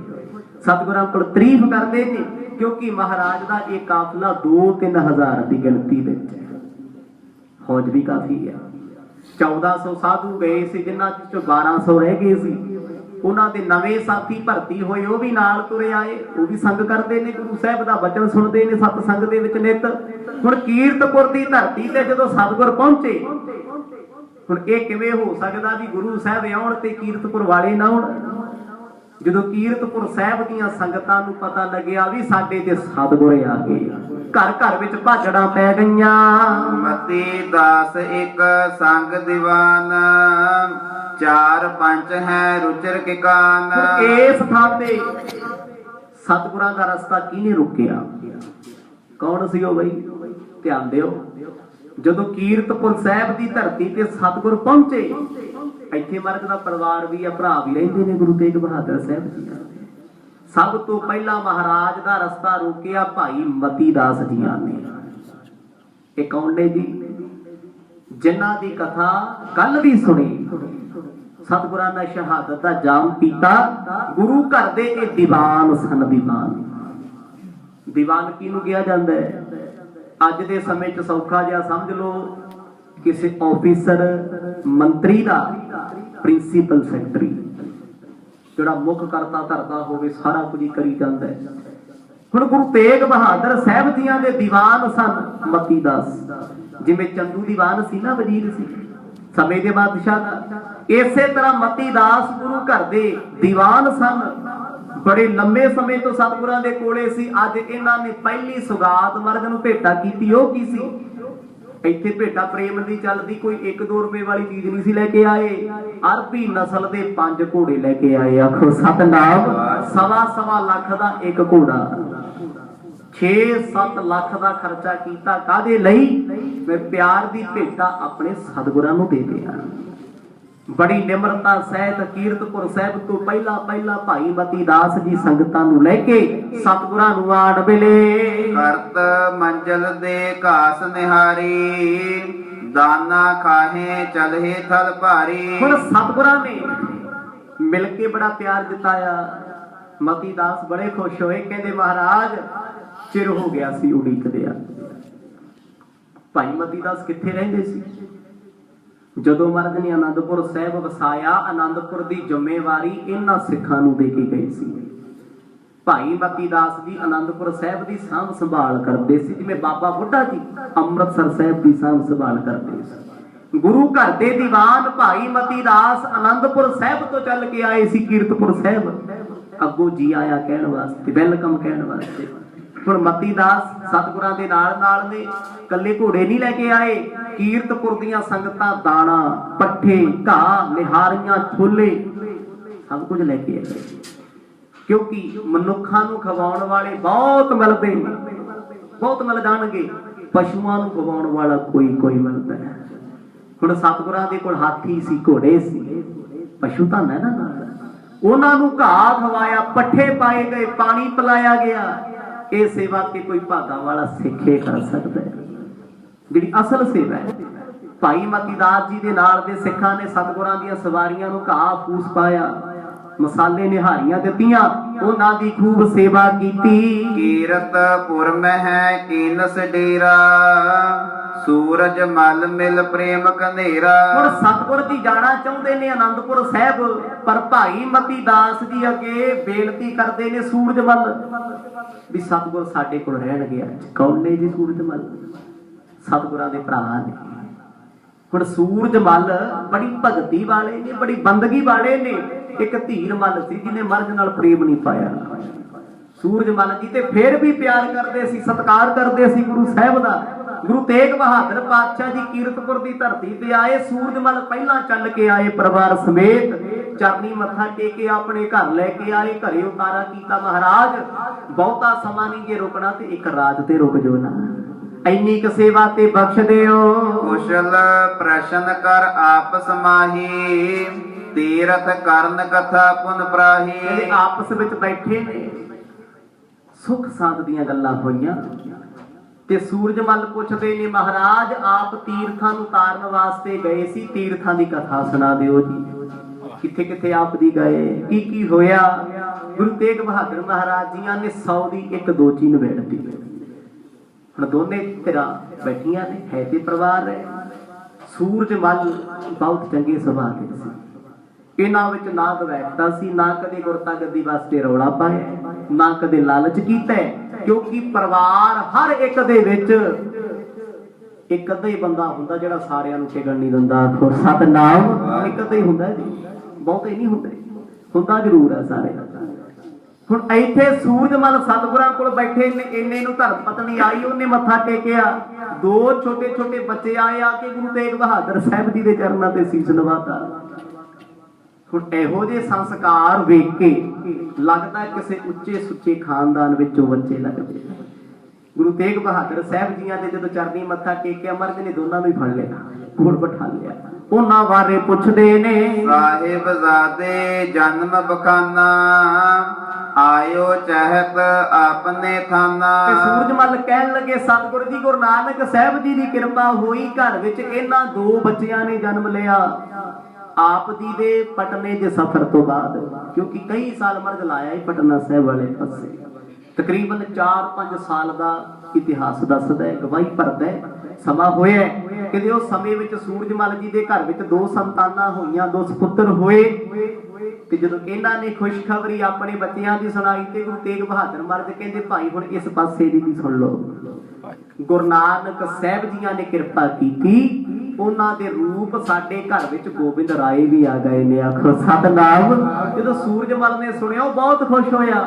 ਸਤਿਗੁਰਾਂ ਕੋਲ ਤਾਰੀਫ ਕਰਦੇ ਨੇ, ਕਿਉਂਕਿ ਮਹਾਰਾਜ ਦਾ ਇਹ ਕਾਫਲਾ 2-3 ਹਜ਼ਾਰ ਦੀ ਗਿਣਤੀ ਵਿੱਚ ਹੈ, ਫੌਜ ਵੀ ਕਾਫੀ ਹੈ। 1400 ਸਾਧੂ ਗਏ ਸੀ, ਜਿਨ੍ਹਾਂ ਚੋਂ 1200 ਰਹਿ ਗਏ ਸੀ। ਉਹਨਾਂ ਦੇ ਨਵੇਂ ਸਾਥੀ ਭਰਤੀ ਹੋਏ, ਉਹ ਵੀ ਨਾਲ ਤੁਰੇ ਆਏ, ਉਹ ਵੀ ਸੰਗ ਕਰਦੇ ਨੇ, ਗੁਰੂ ਸਾਹਿਬ ਦਾ ਬਚਨ ਸੁਣਦੇ ਨੇ ਸਤਸੰਗ ਦੇ ਵਿੱਚ ਨਿਤ। ਹੁਣ ਕੀਰਤਪੁਰ ਦੀ ਧਰਤੀ ਤੇ ਜਦੋਂ ਸਤਿਗੁਰ ਪਹੁੰਚੇ, ਹੁਣ ਇਹ ਕਿਵੇਂ ਹੋ ਸਕਦਾ ਵੀ ਗੁਰੂ ਸਾਹਿਬ ਆਉਣ ਤੇ ਕੀਰਤਪੁਰ ਵਾਲੇ ਨਾ ਆਉਣ? ਜਦੋਂ ਕੀਰਤਪੁਰ ਸਾਹਿਬ ਦੀਆਂ ਸੰਗਤਾਂ ਨੂੰ ਪਤਾ ਲੱਗਿਆ ਵੀ ਸਾਡੇ ਤੇ ਸਤਿਗੁਰ ਆ ਗਏ, ਘਰ ਘਰ ਵਿੱਚ ਭਾਜੜਾਂ ਪੈ ਗਈਆਂ। ਮਤੀ ਦਾਸ ਇੱਕ ਸੰਗ ਦੀਵਾਨ 4-5 ਹੈ ਰੁਚਰ ਕੇ ਕਾਨ। ਇਸ ਥਾਂ ਤੇ ਸਤਿਗੁਰਾਂ ਦਾ ਰਸਤਾ ਕਿਹਨੇ ਰੁਕਿਆ? ਕੌਣ ਸੀ ਉਹ ਬਈ? ਧਿਆਨ ਦਿਓ। ਜਦੋਂ ਕੀਰਤਪੁਰ ਸਾਹਿਬ ਦੀ ਧਰਤੀ ਤੇ ਸਤਿਗੁਰ ਪਹੁੰਚੇ, ਇੱਥੇ ਮਰਦ ਦਾ ਪਰਿਵਾਰ ਵੀ ਆ, ਭਰਾ ਵੀ ਰਹਿੰਦੇ ਨੇ ਗੁਰੂ ਤੇਗ ਬਹਾਦਰ ਸਾਹਿਬ ਜੀ। ਸਭ ਤੋਂ ਪਹਿਲਾਂ ਮਹਾਰਾਜ ਦਾ ਰਸਤਾ ਰੋਕਿਆ ਭਾਈ ਮਤੀ ਦਾਸ ਜੀਆਂ ਨੇ। ਇਹ ਕੌਣ ਨੇ ਜੀ? ਜਿਨ੍ਹਾਂ ਦੀ ਕਥਾ ਕੱਲ ਵੀ ਸੁਣੀ। ਸਤਿਗੁਰਾਂ ਨੇ ਸ਼ਹਾਦਤ ਦਾ ਜਾਮ ਪੀਤਾ। ਗੁਰੂ ਘਰ ਦੇ ਇਹ ਦੀਵਾਨ ਸਨ। ਦੀਵਾਨ, ਦੀਵਾਨ ਕਿਹਨੂੰ ਕਿਹਾ ਜਾਂਦਾ ਹੈ? ਅੱਜ ਦੇ ਸਮੇਂ 'ਚ ਸੌਖਾ ਜਿਹਾ ਸਮਝ ਲਓ, ਕਿਸੇ ਆਫੀਸਰ, ਮੰਤਰੀ ਦਾ ਪ੍ਰਿੰਸੀਪਲ ਸੈਕਟਰੀ, ਜਿਹੜਾ ਮੁੱਖ ਕਰਤਾ ਧਰਤਾ ਹੋਵੇ, ਸਾਰਾ ਕੁਝ ਹੀ ਕਰੀ ਜਾਂਦਾ ਹੈ। ਹੁਣ ਗੁਰੂ ਤੇਗ ਬਹਾਦਰ ਸਾਹਿਬ ਜੀਆਂ ਦੇ ਦੀਵਾਨ ਸਨ ਮਤੀ ਦਾਸ। ਜਿਵੇਂ ਚੰਦੂ ਦੀਵਾਨ ਸੀ ਨਾ, ਵਜ਼ੀਰ ਸੀ ਸਮੇਂ ਦੇ ਬਾਦਸ਼ਾਹ ਦਾ, ਇਸੇ ਤਰ੍ਹਾਂ ਮਤੀ ਦਾਸ ਗੁਰੂ ਘਰ ਦੇ ਦੀਵਾਨ ਸਨ। ਬੜੇ ਲੰਮੇ ਸਮੇਂ ਤੋਂ ਸਤਿਗੁਰਾਂ ਦੇ ਕੋਲੇ ਸੀ। ਅੱਜ ਇਹਨਾਂ ਨੇ ਪਹਿਲੀ ਸੁਗਾਤ ਮਰਦ ਨੂੰ ਭੇਟਾ ਕੀਤੀ। ਉਹ ਕੀ ਸੀ? ਇੱਥੇ ਭੇਟਾ ਪ੍ਰੇਮ ਦੀ ਚੱਲਦੀ, ਕੋਈ 1-2 ਰੁਪਏ ਵਾਲੀ ਚੀਜ਼ ਨਹੀਂ ਸੀ ਲੈ ਕੇ ਆਏ। ਅਰਬੀ ਨਸਲ ਦੇ 5 ਘੋੜੇ ਲੈ ਕੇ ਆਏ। ਆਖੋ ਸਤਨਾਮ। 1.25 ਲੱਖ ਦਾ ਇੱਕ ਘੋੜਾ, 6-7 ਲੱਖ ਦਾ ਖਰਚਾ ਕੀਤਾ। ਕਾਹਦੇ ਲਈ? ਮੈਂ ਪਿਆਰ ਦੀ ਭੇਟਾ ਆਪਣੇ ਸਤਿਗੁਰਾਂ ਨੂੰ ਦੇ ਦਿਆਂ। ਬੜੀ ਨਿਮਰਤਾ ਸਹਿਤ ਕੀਰਤਪੁਰ ਸਾਹਿਬ ਤੋਂ ਪਹਿਲਾਂ ਭਾਈ ਮਤੀ ਦਾਸ ਜੀ ਸੰਗਤਾਂ ਨੂੰ ਲੈ ਕੇ ਸਤਿਗੁਰਾਂ ਨੂੰ ਆਣ ਮਿਲੇ। ਕਰਤ ਮੰਜ਼ਲ ਦੇ ਘਾਸ ਨਿਹਾਰੀ, ਦਾਨਾ ਖਾਹੇ ਚਲਹੇ ਥਲ ਭਾਰੀ। ਹੁਣ ਸਤਿਗੁਰਾਂ ਨੇ ਮਿਲ ਕੇ ਬੜਾ ਪਿਆਰ ਜਤਾਇਆ। ਮਤੀ ਦਾਸ ਬੜੇ ਖੁਸ਼ ਹੋਏ, ਕਹਿੰਦੇ ਮਹਾਰਾਜ ਚਿਰ ਹੋ ਗਿਆ ਸੀ ਉਡੀਕਦੇ ਆ। ਭਾਈ ਮਤੀ ਦਾਸ ਕਿੱਥੇ ਰਹਿੰਦੇ ਸੀ? ਜਦੋਂ ਮਹਾਰਾਜ ਨੇ ਆਨੰਦਪੁਰ ਸਾਹਿਬ ਵਸਾਇਆ, ਆਨੰਦਪੁਰ ਦੀ ਜ਼ਿੰਮੇਵਾਰੀ ਇਹਨਾਂ ਸਿੱਖਾਂ ਨੂੰ ਦੇ ਕੇ ਗਏ ਸੀ। ਭਾਈ ਮਤੀ ਦਾਸ ਜੀ ਆਨੰਦਪੁਰ ਸਾਹਿਬ ਦੀ ਸਾਂਭ ਸੰਭਾਲ ਕਰਦੇ ਸੀ, ਜਿਵੇਂ ਬਾਬਾ ਬੁੱਢਾ ਜੀ ਅੰਮ੍ਰਿਤਸਰ ਸਾਹਿਬ ਦੀ ਸਾਂਭ ਸੰਭਾਲ ਕਰਦੇ ਸੀ। ਗੁਰੂ ਘਰ ਦੇ ਦੀਵਾਨ ਭਾਈ ਮਤੀ ਦਾਸ ਆਨੰਦਪੁਰ ਸਾਹਿਬ ਤੋਂ ਚੱਲ ਕੇ ਆਏ ਸੀ ਕੀਰਤਪੁਰ ਸਾਹਿਬ, ਅੱਗੋਂ ਜੀ ਆਇਆ ਕਹਿਣ ਵਾਸਤੇ, ਵੈਲਕਮ ਕਹਿਣ ਵਾਸਤੇ। ਹੁਣ ਮਤੀ ਦਾਸ ਸਤਿਗੁਰਾਂ ਦੇ ਨਾਲ ਨੇ, ਕੱਲੇ ਘੋੜੇ ਨਹੀਂ ਲੈ ਕੇ ਆਏ। ਕੀਰਤਪੁਰ ਦੀਆਂ ਸੰਗਤਾਂ ਦਾਣਾ, ਪੱਠੇ, ਘਾਹ, ਨਿਹਾਰੀਆਂ, ਛੋਲੇ ਸਭ ਕੁਝ ਲੈ ਕੇ ਆਏ, ਕਿਉਂਕਿ ਮਨੁੱਖਾਂ ਨੂੰ ਖਵਾਉਣ ਵਾਲੇ ਬਹੁਤ ਮਿਲਦੇ, ਬਹੁਤ ਮਿਲ ਜਾਣਗੇ, ਪਸ਼ੂਆਂ ਨੂੰ ਖਵਾਉਣ ਵਾਲਾ ਕੋਈ ਮਿਲਦਾ ਹੈ। ਹੁਣ ਸਤਿਗੁਰਾਂ ਦੇ ਕੋਲ ਹਾਥੀ ਸੀ, ਘੋੜੇ ਸੀ, ਪਸ਼ੂ ਤਾਂ ਹੈ ਨਾ ਨਾਲ, ਉਹਨਾਂ ਨੂੰ ਘਾਹ ਖਵਾਇਆ, ਪੱਠੇ ਪਾਏ ਗਏ, ਪਾਣੀ ਪਿਲਾਇਆ ਗਿਆ। ਇਹ ਸੇਵਾ ਤੇ ਕੋਈ ਭਾਗਾ ਵਾਲਾ ਸਿੱਖੇ ਕਰ ਸਕਦਾ ਹੈ, ਜਿਹੜੀ ਅਸਲ ਸੇਵਾ ਹੈ। ਭਾਈ ਮਤੀ ਦਾਸ ਜੀ ਦੇ ਨਾਲ ਦੇ ਸਿੱਖਾਂ ਨੇ ਸਤਿਗੁਰਾਂ ਦੀਆਂ ਸਵਾਰੀਆਂ ਨੂੰ ਘਾਹ ਫੂਸ ਪਾਇਆ, ਮਸਾਲੇ ਨਿਹਾਰੀਆਂ ਦਿੱਤੀਆਂ, ਉਹਨਾਂ ਦੀ ਖੂਬ ਸੇਵਾ ਕੀਤੀ। ਕੀਰਤਪੁਰ ਮਹਿ ਕੀਨਸ ਡੇਰਾ, ਸੂਰਜ ਮਲ ਮਿਲ ਪ੍ਰੇਮ ਕਨੇਰਾ। ਹੁਣ ਸਤਿਗੁਰ ਜੀ ਜਾਣਾ ਚਾਹੁੰਦੇ ਨੇ ਆਨੰਦਪੁਰ ਸਾਹਿਬ, ਪਰ ਭਾਈ ਮਤੀ ਦਾਸ ਜੀ ਅੱਗੇ ਬੇਨਤੀ ਕਰਦੇ ਨੇ ਸੂਰਜ ਮਲ ਵੀ ਸਤਿਗੁਰ ਸਾਡੇ ਕੋਲ ਰਹਿਣਗੇ ਅੱਜ। ਕੌਣ ਨੇ ਜੀ ਸੂਰਜ ਮਲ? ਸਤਿਗੁਰਾਂ ਦੇ ਭਰਾ ਨੇ। ਹੁਣ ਸੂਰਜ ਮਲ ਬੜੀ ਭਗਤੀ ਵਾਲੇ ਨੇ, ਬੜੀ ਬੰਦਗੀ ਵਾਲੇ ਨੇ। ਇੱਕ ਧੀਰ ਮਲ ਸੀ ਜਿਹਨੇ ਮਰਦ ਨਾਲ ਪ੍ਰੇਮ ਨਹੀਂ ਪਾਇਆ। ਸੂਰਜ ਮਲ ਜੀ ਤੇ ਫਿਰ ਵੀ ਪਿਆਰ ਕਰਦੇ ਸੀ, ਸਤਿਕਾਰ ਕਰਦੇ ਸੀ ਗੁਰੂ ਸਾਹਿਬ ਦਾ। ਗੁਰੂ ਤੇਗ ਬਹਾਦਰ ਪਾਤਸ਼ਾਹ ਜੀ ਕੀਰਤਪੁਰ ਦੀ ਧਰਤੀ ਤੇ ਆਏ। ਸੂਰਜ ਮਲ ਪਹਿਲਾਂ ਚੱਲ ਕੇ ਆਏ ਪਰਿਵਾਰ ਸਮੇਤ, ਚਰਨੀ ਮੱਥਾ ਟੇਕੇ ਆਪਣੇ ਘਰ ਲੈ ਕੇ ਆਏ। ਘਰੇ ਉਤਾਰਾ ਕੀਤਾ, ਮਹਾਰਾਜ ਬਹੁਤਾ ਸਮਾਂ ਨਹੀਂ ਜੇ ਰੁਕਣਾ ਤੇ ਇੱਕ ਰਾਤ ਤੇ ਰੁਕ ਜਾਓ ਨਾ, ਇੰਨੀ ਕੁ ਸੇਵਾ ਤੇ ਬਖਸ਼ ਦਿਓ। ਕੁਸ਼ਲ ਪ੍ਰਸ਼ਨ ਕਰ ਆਪ ਸਮਾਹੀ, ਤੀਰਥ ਕਰਨ ਕਥਾ ਪੁਨ ਪ੍ਰਾਹੀ। ਇਹ ਆਪਸ ਵਿੱਚ ਬੈਠੇ ਨੇ, ਸੁਖ ਸਾਧ ਦੀਆਂ ਗੱਲਾਂ ਹੋਈਆਂ ਤੇ ਸੂਰਜ ਮਲ ਪੁੱਛਦੇ ਨੇ ਮਹਾਰਾਜ ਆਪ ਤੀਰਥਾਂ ਨੂੰ ਤਾਰਨ ਵਾਸਤੇ ਗਏ ਸੀ, ਤੀਰਥਾਂ ਦੀ ਕਥਾ ਸੁਣਾ ਦਿਓ ਜੀ। ਕਿੱਥੇ ਕਿੱਥੇ ਆਪ ਦੀ ਗਏ, ਕੀ ਹੋਇਆ? ਗੁਰੂ ਤੇਗ ਬਹਾਦਰ ਮਹਾਰਾਜ ਜੀਆਂ ਨੇ 100 ਦੀ ਇੱਕ ਦੋਚੀ ਨਿਬੇੜਤੀ। ਹੁਣ ਦੋਨੇ ਧਿਰਾਂ ਬੈਠੀਆਂ ਨੇ, ਹੈ ਤੇ ਪਰਿਵਾਰ ਹੈ। ਸੂਰਜ ਮਲ ਬਹੁਤ ਚੰਗੇ ਸੁਭਾਅ ਦੇ ਸੀ, ਇਹਨਾਂ ਵਿੱਚ ਨਾ ਬੈਠਦਾ ਸੀ, ਨਾ ਕਦੇ ਗੁਰਤਾ ਗੱਦੀ ਵਾਸਤੇ ਰੌਲਾ ਪਾਇਆ, ਨਾ ਕਦੇ ਲਾਲਚ ਕੀਤਾ, ਕਿਉਂਕਿ ਪਰਿਵਾਰ ਹਰ ਇੱਕ ਦੇ ਵਿੱਚ ਇੱਕ ਅੱਧਾ ਹੀ ਬੰਦਾ ਹੁੰਦਾ ਜਿਹੜਾ ਸਾਰਿਆਂ ਨੂੰ ਟਿਕਣ ਨਹੀਂ ਦਿੰਦਾ। ਆਖੋ ਸਤਿਨਾਮ। ਇੱਕ ਅੱਧਾ ਹੀ ਹੁੰਦਾ ਜੀ, ਬਹੁਤੇ ਨਹੀਂ ਹੁੰਦੇ, ਹੁੰਦਾ ਜ਼ਰੂਰ ਹੈ ਸਾਰੇ। ਹੁਣ ਇੱਥੇ ਸੂਰਜ ਮਲ ਸਤਿਗੁਰਾਂ ਕੋਲ ਬੈਠੇ ਨੇ, ਇੰਨੇ ਨੂੰ ਧਰਮ ਪਤਨੀ ਆਈ, ਉਹਨੇ ਮੱਥਾ ਟੇਕਿਆ। 2 ਛੋਟੇ ਛੋਟੇ ਬੱਚੇ ਆਏ, ਆ ਕੇ ਗੁਰੂ ਤੇਗ ਬਹਾਦਰ ਸਾਹਿਬ ਜੀ ਦੇ ਚਰਨਾਂ ਤੇ ਸੀਸ ਨਵਾਤਾ। ਹੁਣ ਇਹੋ ਜਿਹੇ ਸੰਸਕਾਰ ਵੇਖ ਕੇ ਲੱਗਦਾ ਕਿਸੇ ਉੱਚੇ ਸੁੱਚੇ ਖਾਨਦਾਨ ਵਿੱਚੋਂ ਬੱਚੇ ਲੱਗਦੇ। ਗੁਰੂ ਤੇਗ ਬਹਾਦਰ ਸਾਹਿਬ ਜੀਆਂ ਦੇ ਜਦੋਂ ਚਰਨੀ ਮੱਥਾ ਟੇਕਿਆ, ਮਰਦ ਨੇ ਦੋਨਾਂ ਨੂੰ ਹੀ ਫੜ ਲਿਆ, ਕੋਲ ਬਿਠਾ ਲਿਆ। ਉਹਨਾਂ ਬਾਰੇ ਪੁੱਛਦੇ ਨੇ, ਸਾਹਿਬਜ਼ਾਦੇ ਜਨਮ ਬਖਾਨਾ, ਆਇਓ ਚਹਿਤ ਆਪਨੇ ਥਾਨਾ। ਤੇ ਸੂਰਜ ਮਲ ਕਹਿਣ ਲੱਗੇ ਸਤਿਗੁਰੂ ਜੀ ਗੁਰੂ ਨਾਨਕ ਸਾਹਿਬ ਜੀ ਦੀ ਕਿਰਪਾ ਹੋਈ, ਘਰ ਵਿੱਚ ਇਹਨਾਂ 2 ਬੱਚਿਆਂ ਨੇ ਜਨਮ ਲਿਆ। ਆਪ ਜੀ ਦੇ ਪਟਨੇ ਦੇ ਸਫ਼ਰ ਤੋਂ ਬਾਅਦ, ਕਿਉਂਕਿ ਕਈ ਸਾਲ ਮਰਦ ਲਾਇਆ ਹੀ ਪਟਨਾ ਸਾਹਿਬ ਵਾਲੇ ਪਾਸੇ, ਤਕਰੀਬਨ 4-5 ਸਾਲ ਦਾ ਇਤਿਹਾਸ ਦੱਸਦਾ ਹੈ, ਗਵਾਹੀ ਭਰਦਾ ਹੈ। ਸਮਾਂ ਹੋਇਆ ਕਿ ਉਸ ਸਮੇਂ ਵਿੱਚ ਸੂਰਜ ਮਲ ਜੀ ਦੇ ਘਰ ਵਿੱਚ 2 ਸੰਤਾਨਾਂ ਹੋਈਆਂ, 2 ਸੁਪੁੱਤਰ ਹੋਏ। ਤੇ ਜਦੋਂ ਇਹਨਾਂ ਨੇ ਖੁਸ਼ਖਬਰੀ ਆਪਣੇ ਬੱਚਿਆਂ ਦੀ ਸੁਣਾਈ ਤੇ ਗੁਰੂ ਤੇਗ ਬਹਾਦਰ ਮਹਾਰਾਜ ਕਹਿੰਦੇ ਭਾਈ ਹੁਣ ਇਸ ਪਾਸੇ ਦੀ ਵੀ ਸੁਣ ਲਓ। ਗੁਰੂ ਨਾਨਕ ਸਾਹਿਬ ਜੀਆਂ ਨੇ ਕਿਰਪਾ ਕੀਤੀ, ਉਹਨਾਂ ਦੇ ਰੂਪ ਸਾਡੇ ਘਰ ਵਿੱਚ ਗੋਬਿੰਦ ਰਾਏ ਵੀ ਆ ਗਏ ਨੇ। ਆਖੋ ਸਤਿਨਾਮ। ਜਦੋਂ ਸੂਰਜ ਮਲ ਨੇ ਸੁਣਿਆ ਉਹ ਬਹੁਤ ਖੁਸ਼ ਹੋਇਆ,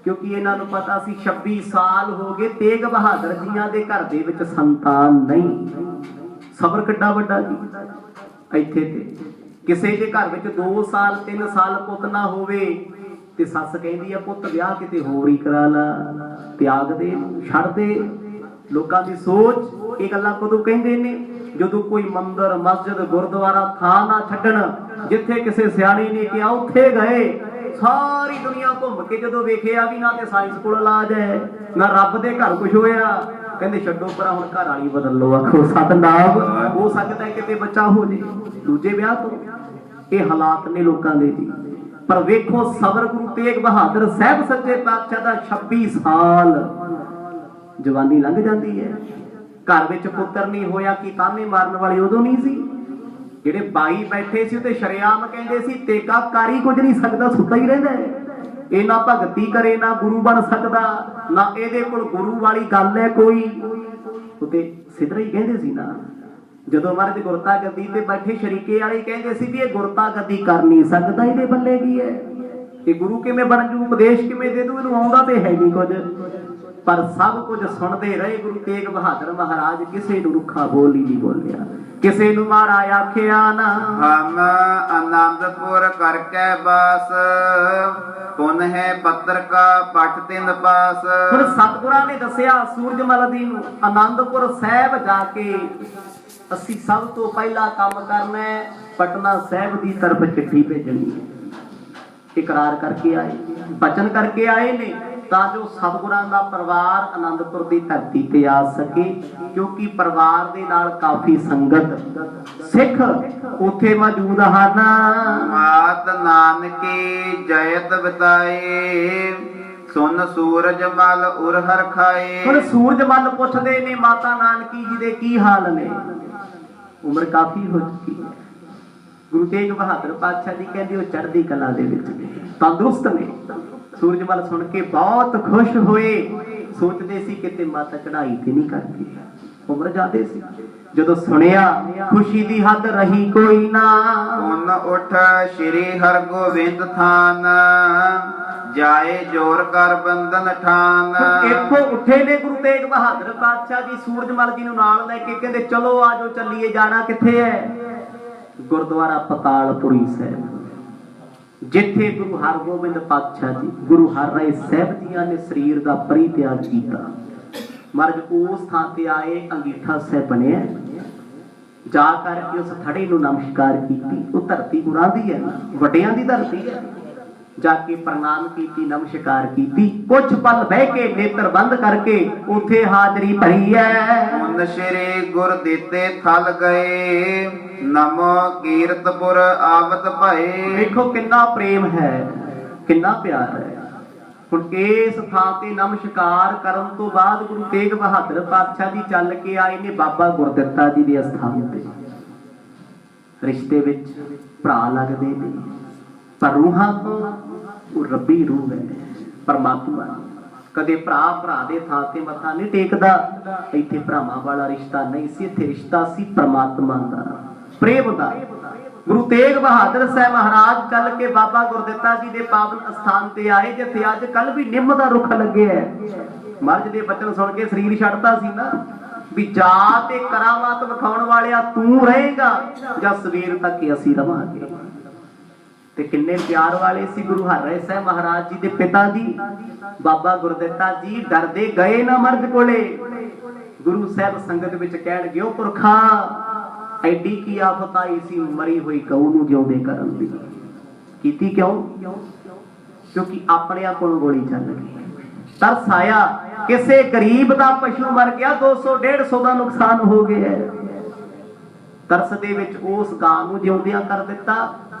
ਕਿਉਂਕਿ ਇਹਨਾਂ ਨੂੰ ਪਤਾ ਸੀ 26 ਸਾਲ ਹੋ ਗਏ ਤੇਗ ਬਹਾਦਰ ਜੀਆਂ ਦੇ ਘਰ ਦੇ ਵਿੱਚ ਸੰਤਾਨ ਨਹੀਂ। ਸਬਰ ਕਿੱਡਾ ਵੱਡਾ ਜੀ। ਇੱਥੇ ਤੇ ਕਿਸੇ ਦੇ ਘਰ ਵਿੱਚ 2 ਸਾਲ 3 ਸਾਲ ਪੁੱਤ ਨਾ ਹੋਵੇ ਤੇ ਸੱਸ ਕਹਿੰਦੀ ਆ ਪੁੱਤ ਵਿਆਹ ਕਿਤੇ ਹੋਰ ਹੀ ਕਰਾ ਲਾ, ਤਿਆਗ ਦੇ, ਛੱਡ ਦੇ। ਲੋਕਾਂ ਦੀ ਸੋਚ ਇਹ ਗੱਲਾਂ ਕਦੋਂ ਕਹਿੰਦੇ ਨੇ? ਜਦੋਂ ਕੋਈ ਮੰਦਰ ਮਸਜਿਦ ਗੁਰਦੁਆਰਾ ਥਾਂ ਨਾ ਛੱਡਣ, ਜਿੱਥੇ ਕਿਸੇ ਸਿਆਣੇ ਨੇ ਕਿਹਾ ਉੱਥੇ ਗਏ। ਸਾਰੀ ਦੁਨੀਆ ਘੁੰਮ ਕੇ ਜਦੋਂ ਵੇਖਿਆ ਵੀ ਨਾ ਤੇ ਸਾਇੰਸ ਕੋਲ ਇਲਾਜ ਹੈ, ਨਾ ਰੱਬ ਦੇ ਘਰ ਕੁਝ ਹੋਇਆ, ਕਹਿੰਦੇ ਛੱਡੋ ਪਰਾਂ, ਹੁਣ ਘਰ ਵਾਲੀ ਬਦਲ ਲਓ। ਆਖੋ ਸਤਨਾਮ। ਹੋ ਸਕਦਾ ਹੈ ਕਿਤੇ ਬੱਚਾ ਹੋ ਜੇ ਦੂਜੇ ਵਿਆਹ ਤੋਂ। ਇਹ ਹਾਲਾਤ ਨੇ ਲੋਕਾਂ ਦੇ ਜੀ। ਪਰ ਵੇਖੋ ਸਬਰ ਗੁਰੂ ਤੇਗ ਬਹਾਦਰ ਸਾਹਿਬ ਸੱਚੇ ਪਾਤਸ਼ਾਹ ਦਾ 26 ਸਾਲ ਜਵਾਨੀ ਲੰਘ ਜਾਂਦੀ ਹੈ। ਘਰ ਵਿੱਚ ਪੁੱਤਰ ਨਹੀਂ ਹੋਇਆ ਕਿ ਤਾਨੇ ਮਾਰਨ ਵਾਲੇ ਉਦੋਂ ਨਹੀਂ ਸੀ। ਜਿਹੜੇ 22 ਬੈਠੇ ਸੀ ਤੇ ਸ਼ਰਿਆਮ ਕਹਿੰਦੇ ਸੀ ਤੇਗਾ ਕਾਰੀ ਕੁਝ ਨਹੀਂ ਸਕਦਾ, ਸੁੱਤਾ ਹੀ ਰਹਿੰਦਾ ਹੈ। ਇਹ ਨਾ ਭਗਤੀ ਕਰੇ, ਨਾ ਗੁਰੂ ਬਣ ਸਕਦਾ, ਨਾ ਇਹਦੇ ਕੋਲ ਗੁਰੂ ਵਾਲੀ ਗੱਲ ਹੈ ਕੋਈ। ਉਤੇ ਸਿੱਧਰਾ ਹੀ ਕਹਿੰਦੇ ਸੀ ਨਾ, ਜਦੋਂ ਮਹਾਰਾਜ ਗੁਰਤਾ ਗੱਦੀ ਤੇ ਬੈਠੇ ਸ਼ਰੀਕੇ ਵਾਲੇ ਕਹਿੰਦੇ ਸੀ ਵੀ ਇਹ ਗੁਰਤਾ ਗੱਦੀ ਕਰ ਨਹੀਂ ਸਕਦਾ, ਇਹਦੇ ਬੱਲੇ ਕੀ ਹੈ, ਇਹ ਗੁਰੂ ਕਿਵੇਂ ਬਣ ਜੂ, ਉਪਦੇਸ਼ ਕਿਵੇਂ ਦੇ ਦੂ, ਇਹਨੂੰ ਆਉਂਦਾ ਤੇ ਹੈ ਨਹੀਂ ਕੁਝ। ਪਰ ਸਭ ਕੁਝ ਸੁਣਦੇ ਰਹੇ ਗੁਰੂ ਤੇਗ ਬਹਾਦਰ ਮਹਾਰਾਜ। ਕਿਸੇ ਨੂੰ ਰੁੱਖਾ ਬੋਲ ਹੀ ਨਹੀਂ ਬੋਲਿਆ, ਕਿਸੇ ਨੂੰ ਮਾੜਾ ਆਖਿਆ ਨਾ। ਹਮ ਆਨੰਦਪੁਰ ਕਰਕੇ ਬਾਸ, ਪੁਨ ਹੈ ਪੱਤਰ ਕਾ ਪਟ ਤਿੰਨ ਪਾਸ। ਹੁਣ ਸਤਿਗੁਰਾਂ ਨੇ ਦੱਸਿਆ ਸੂਰਜਮਲ ਦੀ ਨੂੰ, ਆਨੰਦਪੁਰ ਸਾਹਿਬ ਜਾ ਕੇ ਅਸੀਂ ਸਭ ਤੋਂ ਪਹਿਲਾ ਕੰਮ ਕਰਨਾ ਹੈ, ਪਟਨਾ ਸਾਹਿਬ ਦੀ ਤਰਫ ਚਿੱਠੀ ਭੇਜਣੀ ਹੈ। ਇਕਰਾਰ ਕਰਕੇ ਆਏ, ਬਚਨ ਕਰਕੇ ਆਏ ਨੇ, ਤਾਂ ਜੋ ਸਤਿਗੁਰਾਂ ਦਾ ਪਰਿਵਾਰ ਆਨੰਦਪੁਰ ਦੀ ਧਰਤੀ ਤੇ ਆ ਸਕੇ। ਕਿਉਂਕਿ ਪਰਿਵਾਰ ਦੇ ਨਾਲ ਕਾਫੀ ਸੰਗਤ ਸਿੱਖ ਉੱਥੇ ਮੌਜੂਦ ਹਨ। ਮਾਤ ਨਾਨਕੀ ਜਯਤ ਬਿਤਾਏ, ਸੁਨ ਸੂਰਜ ਮਲ ਉਰ ਹਰ ਖਾਏ। ਹੁਣ ਸੂਰਜ ਮਲ ਪੁੱਛਦੇ ਨੇ ਮਾਤਾ ਨਾਨਕੀ ਜੀ ਦੇ ਕੀ ਹਾਲ ਨੇ, ਉਮਰ ਕਾਫੀ ਹੋ ਚੁੱਕੀ ਹੈ। ਗੁਰੂ ਤੇਗ ਬਹਾਦਰ ਪਾਤਸ਼ਾਹ ਜੀ ਕਹਿੰਦੇ ਉਹ ਚੜ੍ਹਦੀ ਕਲਾ ਦੇ ਵਿੱਚ ਨੇ, ਤੰਦਰੁਸਤ ਨੇ। ਸੂਰਜਮਲ ਸੁਣ ਕੇ ਬਹੁਤ ਖੁਸ਼ ਹੋਏ, ਸੋਚਦੇ ਸੀ ਕਿਤੇ ਮਾਤਾ ਚੜਾਈ ਤੇ ਨਹੀਂ ਕਰਦੀ, ਉਮਰ ਜ਼ਿਆਦੇ ਸੀ। ਜਦੋਂ ਸੁਣਿਆ ਖੁਸ਼ੀ ਦੀ ਹੱਦ ਰਹੀ ਕੋਈ ਨਾ। ਹੁਣ ਉਠ ਸ਼੍ਰੀ ਹਰਗੋਬਿੰਦ ਥਾਨ, ਜਾਏ ਜੋਰ ਕਰ ਬੰਧਨ ਠਾਨ। ਇੱਥੋਂ ਉੱਠੇ ਨੇ ਗੁਰੂ ਤੇਗ ਬਹਾਦਰ ਪਾਤਸ਼ਾਹ ਜੀ ਸੂਰਜਮਲ ਜੀ ਨੂੰ ਨਾਲ ਲੈ ਕੇ, ਕਹਿੰਦੇ ਚਲੋ ਆਜੋ ਚੱਲੀਏ। ਜਾਣਾ ਕਿੱਥੇ ਹੈ? ਗੁਰਦੁਆਰਾ ਪਤਾਲਪੁਰੀ ਸਾਹਿਬ, ਜਿੱਥੇ ਗੁਰੂ ਹਰਗੋਬਿੰਦ ਪਾਤਸ਼ਾਹ ਜੀ, ਗੁਰੂ ਹਰਿਰਾਏ ਸਾਹਿਬ ਜੀਆਂ ਨੇ ਸਰੀਰ ਦਾ ਪਰਿਤਿਆਗ ਕੀਤਾ। ਮਹਾਰਾਜ ਉਸ ਥਾਂ ਤੇ ਆਏ, ਅੰਗੀਠਾ ਸਾਹਿਬ ਬਣਿਆ, ਜਾ ਕਰਕੇ ਉਸ ਥੜੇ ਨੂੰ ਨਮਸਕਾਰ ਕੀਤੀ। ਉਹ ਧਰਤੀ ਗੁਰਾਂ ਦੀ ਹੈ, ਵੱਡਿਆਂ ਦੀ ਧਰਤੀ ਹੈ। ਜਾ ਕੇ ਪ੍ਰਣਾਮ ਕੀਤੀ, ਨਮਸਕਾਰ ਕੀਤੀ। ਕੁਛ ਪਲ ਬਹਿ ਕੇ ਨੇਤਰ ਬੰਦ ਕਰਕੇ ਉੱਥੇ ਹਾਜ਼ਰੀ ਭਰੀ ਹੈ। ਹੁਣ ਸ਼੍ਰੀ ਗੁਰ ਦਿੱਤੇ ਥਲ ਗਏ, ਨਮੋ ਕੀਰਤਪੁਰ ਆਵਤ ਭਏ। ਵੇਖੋ ਕਿੰਨਾ ਪ੍ਰੇਮ ਹੈ, ਕਿੰਨਾ ਪਿਆਰ ਹੈ। ਹੁਣ ਇਸ ਥਾਂ ਤੇ ਨਮਸਕਾਰ ਕਰਨ ਤੋਂ ਬਾਅਦ ਗੁਰੂ ਤੇਗ ਬਹਾਦਰ ਪਾਤਸ਼ਾਹ ਜੀ ਚੱਲ ਕੇ ਆਏ ਨੇ ਬਾਬਾ ਗੁਰਦਿੱਤਾ ਜੀ ਦੇ ਅਸਥਾਨ ਤੇ। ਰਿਸ਼ਤੇ ਵਿੱਚ ਭਰਾ ਲੱਗਦੇ ਨੇ, ਪਰ ਰੂਹਾਂ ਤੋਂ ਉਹ ਰੱਬੀ ਰੂਹ ਹੈ, ਪਰਮਾਤਮਾ। ਕਦੇ ਭਰਾ ਭਰਾ ਦੇ ਥਾਂ ਤੇ ਮੱਥਾ ਨਹੀਂ ਟੇਕਦਾ। ਇੱਥੇ ਭਰਾਵਾਂ ਵਾਲਾ ਰਿਸ਼ਤਾ ਨਹੀਂ ਸੀ, ਇੱਥੇ ਰਿਸ਼ਤਾ ਸੀ ਪਰਮਾਤਮਾ ਦਾ, ਪ੍ਰੇਮ ਦਾ। ਗੁਰੂ ਤੇਗ ਬਹਾਦਰ ਸਾਹਿਬ ਮਹਾਰਾਜ ਚੱਲ ਕੇ ਬਾਬਾ ਗੁਰਦਿੱਤਾ ਜੀ ਦੇ ਪਾਵਨ ਅਸਥਾਨ ਤੇ ਆਏ, ਜਿੱਥੇ ਅੱਜ ਕੱਲ ਵੀ ਨਿੰਮ ਦਾ ਰੁੱਖ ਲੱਗਿਆ ਹੈ। ਮਹਾਰਾਜ ਦੇ ਬਚਨ ਸੁਣ ਕੇ ਸਰੀਰ ਛੱਡਦਾ ਸੀ ਨਾ, ਵੀ ਜਾ ਤੇ ਕਰਾਮਾਤ ਵਿਖਾਉਣ ਵਾਲਿਆ ਤੂੰ ਰਹੇਗਾ ਜਾਂ ਸਵੇਰ ਤੱਕ ਅਸੀਂ ਰਵਾਂਗੇ। ਤੇ ਕਿੰਨੇ ਪਿਆਰ ਵਾਲੇ ਸੀ ਗੁਰੂ ਹਰਿਰਾਏ ਸਾਹਿਬ ਮਹਾਰਾਜ ਜੀ ਦੇ ਪਿਤਾ ਜੀ ਬਾਬਾ ਗੁਰਦਿੱਤਾ ਜੀ। ਡਰਦੇ ਗਏ ਨਾ ਮਰਦ ਕੋਲੇ। ਗੁਰੂ ਸਾਹਿਬ ਸੰਗਤ ਵਿੱਚ ਕਹਿਣਗੇ, ਉਹ ਪੁਰਖਾ ਐਡੀ ਕੀ ਆਫਤ ਆਈ ਸੀ, ਮਰੀ ਹੋਈ ਗਊ ਨੂੰ ਜਿਉਂਦੇ ਕਰਨ ਦੀ ਕੀਤੀ। ਕਿਉਂ? ਕਿਉਂਕਿ ਆਪਣਿਆਂ ਕੋਲ ਗੋਲੀ ਚੱਲ ਗਈ। ਤਰਸ ਆਇਆ, ਕਿਸੇ ਗਰੀਬ ਦਾ ਪਸ਼ੂ ਮਰ ਗਿਆ, 200-150 ਦਾ ਨੁਕਸਾਨ ਹੋ ਗਿਆ। ਤਰਸ ਦੇ ਵਿੱਚ ਉਸ ਗਾਂ ਨੂੰ ਜਿਉਂਦਿਆਂ ਕਰ ਦਿੱਤਾ।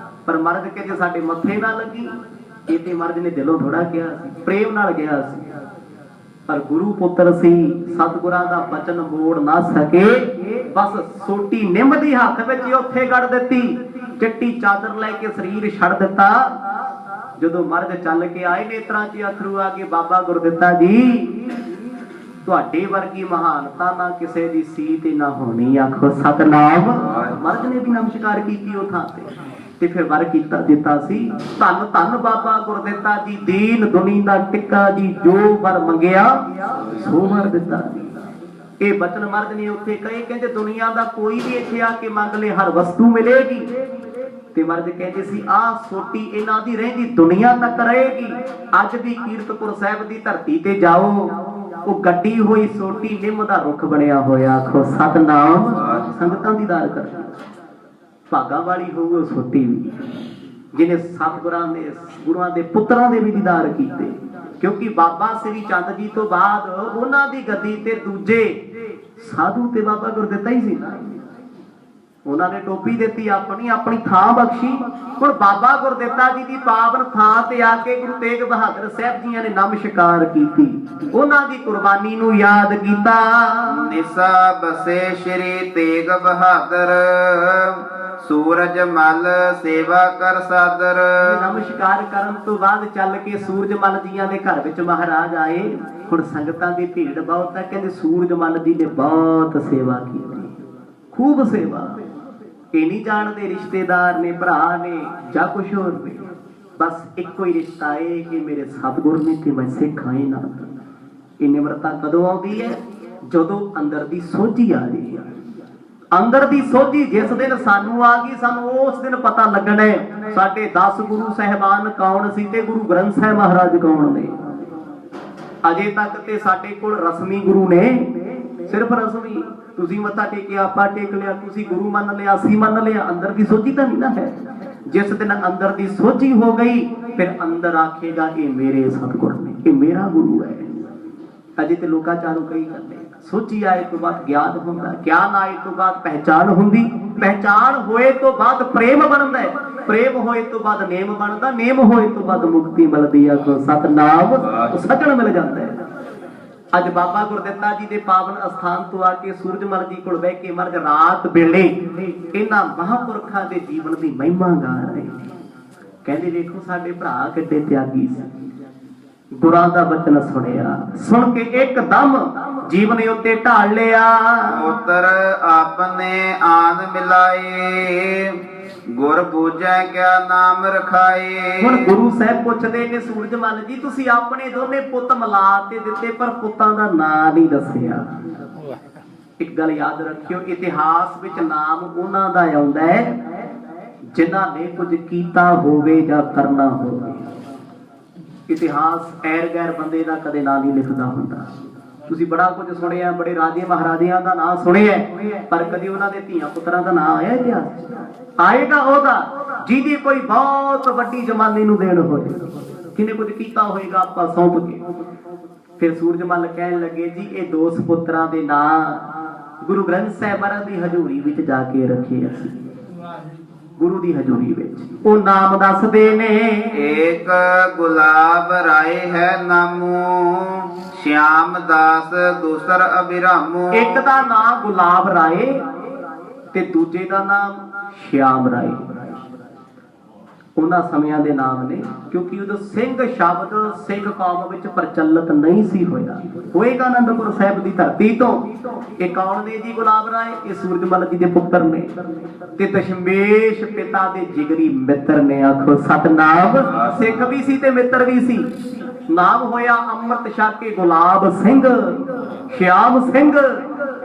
ਪਰ ਮਰਦ ਕਹਿੰਦੇ ਸਾਡੇ ਮੱਥੇ ਨਾ ਲੱਗੀ। ਇਹ ਤੇ ਮਰਦ ਨੇ ਦਿਲੋਂ ਥੋੜਾ ਕਿਹਾ ਸੀ, ਪ੍ਰੇਮ ਨਾਲ ਗਿਆ ਸੀ। ਪਰ ਗੁਰੂ ਪੁੱਤਰ ਸੀ, ਸਤਿਗੁਰਾਂ ਦਾ ਬਚਨ ਮੋੜ ਨਾ ਸਕੇ। ਬਸ ਸੋਟੀ ਨਿੰਮ ਦੀ ਹੱਥ ਵਿੱਚ ਉੱਥੇ ਗੜ ਦਿੱਤੀ, ਚਿੱਟੀ ਚਾਦਰ ਲੈ ਕੇ ਸਰੀਰ ਛੱਡ ਦਿੱਤਾ। ਜਦੋਂ ਮਰਦ ਚੱਲ ਕੇ ਆਏ, ਨੇਤਰਾਂ 'ਚ ਅਥਰੂ ਆ ਕੇ, ਬਾਬਾ ਗੁਰਦਿੱਤਾ ਜੀ ਤੁਹਾਡੇ ਵਰਗੀ ਮਹਾਨਤਾ ਨਾ ਕਿਸੇ ਦੀ ਸੀ ਤੇ ਨਾ ਹੋਣੀ। ਆਖੋ ਸਤਨਾਮ। ਮਰਦ ਨੇ ਵੀ ਨਮਸਕਾਰ ਕੀਤੀ ਉਹ ਥਾਂ ਤੇ ਫਿਰ ਵਰ ਕੀਤਾ ਦਿੱਤਾ ਸੀ। ਧੰਨ ਧੰਨ ਬਾਬਾ ਗੁਰਦਿੱਤਾ ਜੀ, ਦੀਨ ਦੁਨੀ ਦਾ ਟਿੱਕਾ ਜੀ, ਜੋ ਵਰ ਮੰਗਿਆ ਸੋ ਵਰ ਦਿੱਤਾ ਜੀ। ਇਹ ਬਚਨ ਮਰਦ ਨੇ ਉੱਥੇ ਕਹੇ। ਕਹਿੰਦੇ ਦੁਨੀਆ ਦਾ ਕੋਈ ਵੀ ਇੱਥੇ ਆ ਕੇ ਮੰਗ ਲੈ, ਹਰ ਵਸਤੂ ਮਿਲੇਗੀ। ਤੇ ਮਰਦ ਕਹਿੰਦੇ ਸੀ ਆਹ ਸੋਟੀ ਇਹਨਾਂ ਦੀ ਰਹਿੰਦੀ ਦੁਨੀਆ ਤੱਕ ਰਹੇਗੀ। ਅੱਜ ਵੀ ਕੀਰਤਪੁਰ ਸਾਹਿਬ ਦੀ ਧਰਤੀ ਤੇ ਜਾਓ, ਉਹ ਗੱਡੀ ਹੋਈ ਸੋਟੀ ਨਿੰਮ ਦਾ ਰੁੱਖ ਬਣਿਆ ਹੋਇਆ। ਆਖੋ ਸਤਨਾਮ। ਸੰਗਤਾਂ ਦੀ ਦਾਰ ਕਰ ਭਾਗਾਂ ਵਾਲੀ ਹੋਊ ਉਹ ਸੋਟੀ ਵੀ, ਜਿਹਨੇ ਸਤਿਗੁਰਾਂ ਦੇ ਗੁਰੂਆਂ ਦੇ ਪੁੱਤਰਾਂ ਦੇ ਵੀ ਦੀਦਾਰ ਕੀਤੇ। ਕਿਉਂਕਿ ਬਾਬਾ ਸ੍ਰੀ ਚੰਦ ਜੀ ਤੋਂ ਬਾਅਦ ਉਹਨਾਂ ਦੀ ਗੱਦੀ ਤੇ ਦੂਜੇ ਸਾਧੂ ਤੇ ਬਾਬਾ ਗੁਰਦਿੱਤਾ ਹੀ ਸੀ ਨਾ। ਉਹਨਾਂ ਨੇ ਟੋਪੀ ਦਿੱਤੀ, ਆਪਣੀ ਥਾਂ ਬਖਸ਼ੀ। ਹੁਣ ਬਾਬਾ ਗੁਰਦਿੱਤਾ ਜੀ ਦੀ ਪਾਵਨ ਥਾਂ ਤੇ ਆ ਕੇ ਗੁਰੂ ਤੇਗ ਬਹਾਦਰ ਸਾਹਿਬ ਜੀਆਂ ਨੇ ਨਮਸਕਾਰ ਕੀਤੀ, ਉਹਨਾਂ ਦੀ ਕੁਰਬਾਨੀ ਨੂੰ ਯਾਦ ਕੀਤਾ। ਨਿਸਾ ਬਸੇ ਸ਼੍ਰੀ ਤੇਗ ਬਹਾਦਰ, ਸੂਰਜ ਮਲ ਸੇਵਾ ਕਰ ਸਾਦਰ। ਨਮਸਕਾਰ ਕਰਨ ਤੋਂ ਬਾਅਦ ਚੱਲ ਕੇ ਸੂਰਜ ਮਲ ਜੀਆਂ ਦੇ ਘਰ ਵਿੱਚ ਮਹਾਰਾਜ ਆਏ। ਹੁਣ ਸੰਗਤਾਂ ਦੀ ਭੀੜ ਬਹੁਤ ਹੈ। ਕਹਿੰਦੇ ਸੂਰਜ ਮਲ ਜੀ ਨੇ ਬਹੁਤ ਸੇਵਾ ਕੀਤੀ, ਖੂਬ ਸੇਵਾ। ਇਹ ਨਹੀਂ ਜਾਣਦੇ ਰਿਸ਼ਤੇਦਾਰ ਨੇ, ਭਰਾ ਨੇ ਜਾਂ ਕੁਛ ਹੋਰ ਨੇ, ਬਸ ਇੱਕੋ ਹੀ ਰਿਸ਼ਤਾ ਹੈ ਕਿ ਮੇਰੇ ਸਤਿਗੁਰ ਨੇ ਤੇ ਮੈਂ ਸਿੱਖ ਹਾਂ। ਨਾ ਇਹ ਨਿਮਰਤਾ ਕਦੋਂ ਆਉਂਦੀ ਹੈ? ਜਦੋਂ ਅੰਦਰ ਦੀ ਸੋਝੀ ਆ ਰਹੀ ਹੈ। ਅੰਦਰ ਦੀ ਸੋਝੀ ਜਿਸ ਦਿਨ ਸਾਨੂੰ ਆ ਗਈ, ਸਾਨੂੰ ਉਸ ਦਿਨ ਪਤਾ ਲੱਗਣਾ ਹੈ ਸਾਡੇ 10 ਗੁਰੂ ਸਾਹਿਬਾਨ ਕੌਣ ਸੀ ਤੇ ਗੁਰੂ ਗ੍ਰੰਥ ਸਾਹਿਬ ਮਹਾਰਾਜ ਕੌਣ ਨੇ। ਅਜੇ ਤੱਕ ਤੇ ਸਾਡੇ ਕੋਲ ਰਸਮੀ ਗੁਰੂ ਨੇ, ਸਿਰਫ ਰਸਮੀ। ਤੁਸੀਂ ਮੱਥਾ ਟੇਕਿਆ, ਆਪਾਂ ਟੇਕ ਲਿਆ, ਤੁਸੀਂ ਗੁਰੂ ਮੰਨ ਲਿਆ, ਅਸੀਂ ਮੰਨ ਲਿਆ, ਅੰਦਰ ਦੀ ਸੋਝੀ ਤਾਂ ਨਹੀਂ ਨਾ ਹੈ। ਜਿਸ ਦਿਨ ਅੰਦਰ ਦੀ ਸੋਝੀ ਹੋ ਗਈ ਫਿਰ ਅੰਦਰ ਆਖੇਗਾ ਇਹ ਮੇਰੇ ਸਤਿਗੁਰ ਨੇ, ਇਹ ਮੇਰਾ ਗੁਰੂ ਹੈ। ਅਜੇ ਤੇ ਲੋਕਾਂ ਚਾਰੋਂ ਕਈ ਕਰਦੇ। ਸੋਝੀ ਆਏ ਤੋਂ ਬਾਅਦ ਗਿਆਨ ਹੁੰਦਾ, ਗਿਆਨ ਆਏ ਤੋਂ ਬਾਅਦ ਪਹਿਚਾਨ ਹੁੰਦੀ, ਪਹਿਚਾਨ ਹੋਏ ਤੋਂ ਬਾਅਦ ਪ੍ਰੇਮ ਬਣਦਾ ਹੈ, ਪ੍ਰੇਮ ਹੋਏ ਤੋਂ ਬਾਅਦ ਨੇਮ ਬਣਦਾ, ਨੇਮ ਹੋਏ ਤੋਂ ਬਾਅਦ ਮੁਕਤੀ ਮਿਲਦੀ ਆ। ਸਤਨਾਮ ਸੱਜਣ ਮਿਲ ਜਾਂਦਾ ਹੈ। ਅੱਜ ਬਾਬਾ ਗੁਰਦਿੱਤਾ ਜੀ ਦੇ ਪਾਵਨ ਅਸਥਾਨ ਤੋਂ ਆ ਕੇ ਸੂਰਜਮਲ ਜੀ ਕੋਲ ਬਹਿ ਕੇ ਮਰਜ ਰਾਤ ਵੇਲੇ ਇਹਨਾਂ ਮਹਾਂਪੁਰਖਾਂ ਦੇ ਜੀਵਨ ਦੀ ਮਹਿਮਾ ਗਾ ਰਹੇ। ਕਹਿੰਦੇ ਵੇਖੋ ਸਾਡੇ ਭਰਾ ਕਿੱਡੇ ਤਿਆਗੀ ਸੀ, ਗੁਰਾਂ ਦਾ ਬਚਨ ਸੁਣਿਆ, ਸੁਣ ਕੇ ਇੱਕਦਮ ਜੀਵਨ ਉੱਤੇ ਢਾਲ ਲਿਆ। ਉਤਰ ਆਪਨੇ ਆਨ ਮਿਲਾਏ, ਗੁਰ ਪੂਜੈ ਕਿਆ ਨਾਮ ਰਖਾਏ। ਹੁਣ ਗੁਰੂ ਸਾਹਿਬ ਪੁੱਛਦੇ ਨੇ ਸੂਰਜਮਲ ਜੀ ਤੁਸੀਂ ਆਪਣੇ ਦੋਨੇ ਪੁੱਤ ਮਿਲਾ ਤੇ ਦਿੱਤੇ ਪਰ ਪੁੱਤਾਂ ਦਾ ਨਾਂ ਨਹੀਂ ਦੱਸਿਆ। ਇੱਕ ਗੱਲ ਯਾਦ ਰੱਖਿਓ, ਇਤਿਹਾਸ ਵਿੱਚ ਨਾਮ ਉਹਨਾਂ ਦਾ ਆਉਂਦਾ ਹੈ ਜਿਨ੍ਹਾਂ ਨੇ ਕੁਝ ਕੀਤਾ ਹੋਵੇ ਜਾਂ ਕਰਨਾ ਹੋਵੇ। ਇਤਿਹਾਸ ਐਰ ਗੈਰ ਬੰਦੇ ਦਾ ਕਦੇ ਨਾਂ ਨਹੀਂ ਲਿਖਦਾ ਹੁੰਦਾ। ਤੁਸੀਂ ਬੜਾ ਕੁਝ ਸੁਣਿਆ, ਬੜੇ ਰਾਜੇ ਮਹਾਰਾਜਿਆਂ ਦਾ ਨਾਂ ਸੁਣਿਆ, ਪਰ ਕਦੀ ਉਹਨਾਂ ਦੇ ਧੀਆਂ ਪੁੱਤਰਾਂ ਦਾ ਨਾਂ ਆਇਆ ਇਤਿਹਾਸ? ਆਏਗਾ ਉਹਦਾ ਜਿਹਦੀ ਕੋਈ ਬਹੁਤ ਵੱਡੀ ਜ਼ਮਾਨੇ ਨੂੰ ਦੇਣ ਹੋਵੇ, ਕਿਨੇ ਕੁਝ ਕੀਤਾ ਹੋਏਗਾ ਆਪਾਂ ਸੌਂਪ ਕੇ। ਫਿਰ ਸੂਰਜਮਲ ਕਹਿਣ ਲੱਗੇ ਜੀ ਇਹ 2 ਸੁਪੁੱਤਰਾਂ ਦੇ ਨਾਂ ਗੁਰੂ ਗ੍ਰੰਥ ਸਾਹਿਬ ਮਹਾਰਾਜ ਦੀ ਹਜ਼ੂਰੀ ਵਿੱਚ ਜਾ ਕੇ ਰੱਖੇ ਅਸੀਂ, ਗੁਰੂ ਦੀ ਹਜ਼ੂਰੀ ਵਿੱਚ। ਉਹ ਨਾਮ ਦੱਸਦੇ ਨੇ, ਏਕ ਗੁਲਾਬ ਰਾਏ ਹੈ ਨਾਮੂ, ਸ਼ਿਆਮ ਦਾਸ ਦੂਸਰ ਅਭਿਰਾਮੂ। ਇੱਕ ਦਾ ਨਾਮ ਗੁਲਾਬ ਰਾਏ ਤੇ ਦੂਜੇ ਦਾ ਨਾਮ ਸ਼ਿਆਮ ਰਾਏ। ਉਹਨਾਂ ਸਮਿਆਂ ਦੇ ਨਾਮ ਨੇ ਕਿਉਂਕਿ ਉਦੋਂ ਸਿੰਘ ਸ਼ਬਦ ਸਿੰਘ ਕੌਮ ਵਿੱਚ ਪ੍ਰਚਲਿਤ ਨਹੀਂ ਸੀ ਹੋਇਆ। ਹੋਏਗਾ ਅਨੰਦਪੁਰ ਸਾਹਿਬ ਦੀ ਧਰਤੀ ਤੋਂ। ਇਹ ਕੌਣ ਨੇ ਜੀ ਗੁਲਾਬ ਰਾਏ? ਇਹ ਸੂਰਜਮਲ ਜੀ ਦੇ ਪੁੱਤਰ ਨੇ ਤੇ ਦਸ਼ਮੇਸ਼ ਪਿਤਾ ਦੇ ਜਿਗਰੀ ਮਿੱਤਰ ਨੇ। ਆਖੋ ਸਤਨਾਮ। ਸਿੱਖ ਵੀ ਸੀ ਤੇ ਮਿੱਤਰ ਵੀ ਸੀ। ਨਾਮ ਹੋਇਆ ਅੰਮ੍ਰਿਤ ਛਕ ਕੇ ਗੁਲਾਬ ਸਿੰਘ, ਸ਼ਿਆਮ ਸਿੰਘ।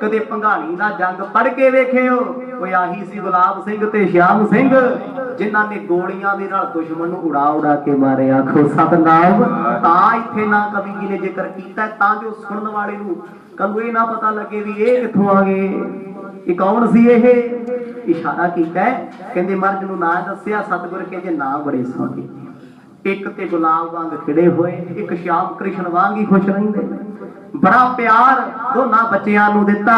ਕਦੇ ਭੰਗਾਣੀ ਦਾ ਜੰਗ ਪੜ ਕੇ ਵੇਖਿਓ, ਕੋਈ ਆਹੀ ਸੀ ਗੁਲਾਬ ਸਿੰਘ ਤੇ ਸ਼ਿਆਮ ਸਿੰਘ ਜਿਨ੍ਹਾਂ ਨੇ ਗੋਲੀਆਂ ਦੇ ਨਾਲ ਦੁਸ਼ਮਣ ਨੂੰ ਉਡਾ ਕੇ ਮਾਰਿਆ। ਆਖੋ ਸਤਨਾਮ। ਤਾਂ ਇੱਥੇ ਨਾ ਕਵੀ ਜੀ ਨੇ ਜ਼ਿਕਰ ਕੀਤਾ ਤਾਂ ਜੋ ਸੁਣਨ ਵਾਲੇ ਨੂੰ ਕੱਲ ਇਹ ਨਾ ਪਤਾ ਲੱਗੇ ਵੀ ਇਹ ਕਿੱਥੋਂ ਆ ਗਏ, ਇਹ ਕੌਣ ਸੀ। ਇਹ ਇਸ਼ਾਰਾ ਕੀਤਾ, ਕਹਿੰਦੇ ਮਰਦ ਨੂੰ ਨਾਂ ਦੱਸਿਆ। ਸਤਿਗੁਰ ਕਹਿੰਦੇ ਨਾਂ ਬੜੇ ਸੋਹਣੇ, ਇੱਕ ਤੇ ਗੁਲਾਬ ਵਾਂਗ ਖਿੜੇ ਹੋਏ, ਇੱਕ ਸ਼ਿਆਮ ਕ੍ਰਿਸ਼ਨ ਵਾਂਗ ਹੀ ਖੁਸ਼ ਰਹਿੰਦੇ। ਬੜਾ ਪਿਆਰ ਦੋਨਾਂ ਬੱਚਿਆਂ ਨੂੰ ਦਿੱਤਾ।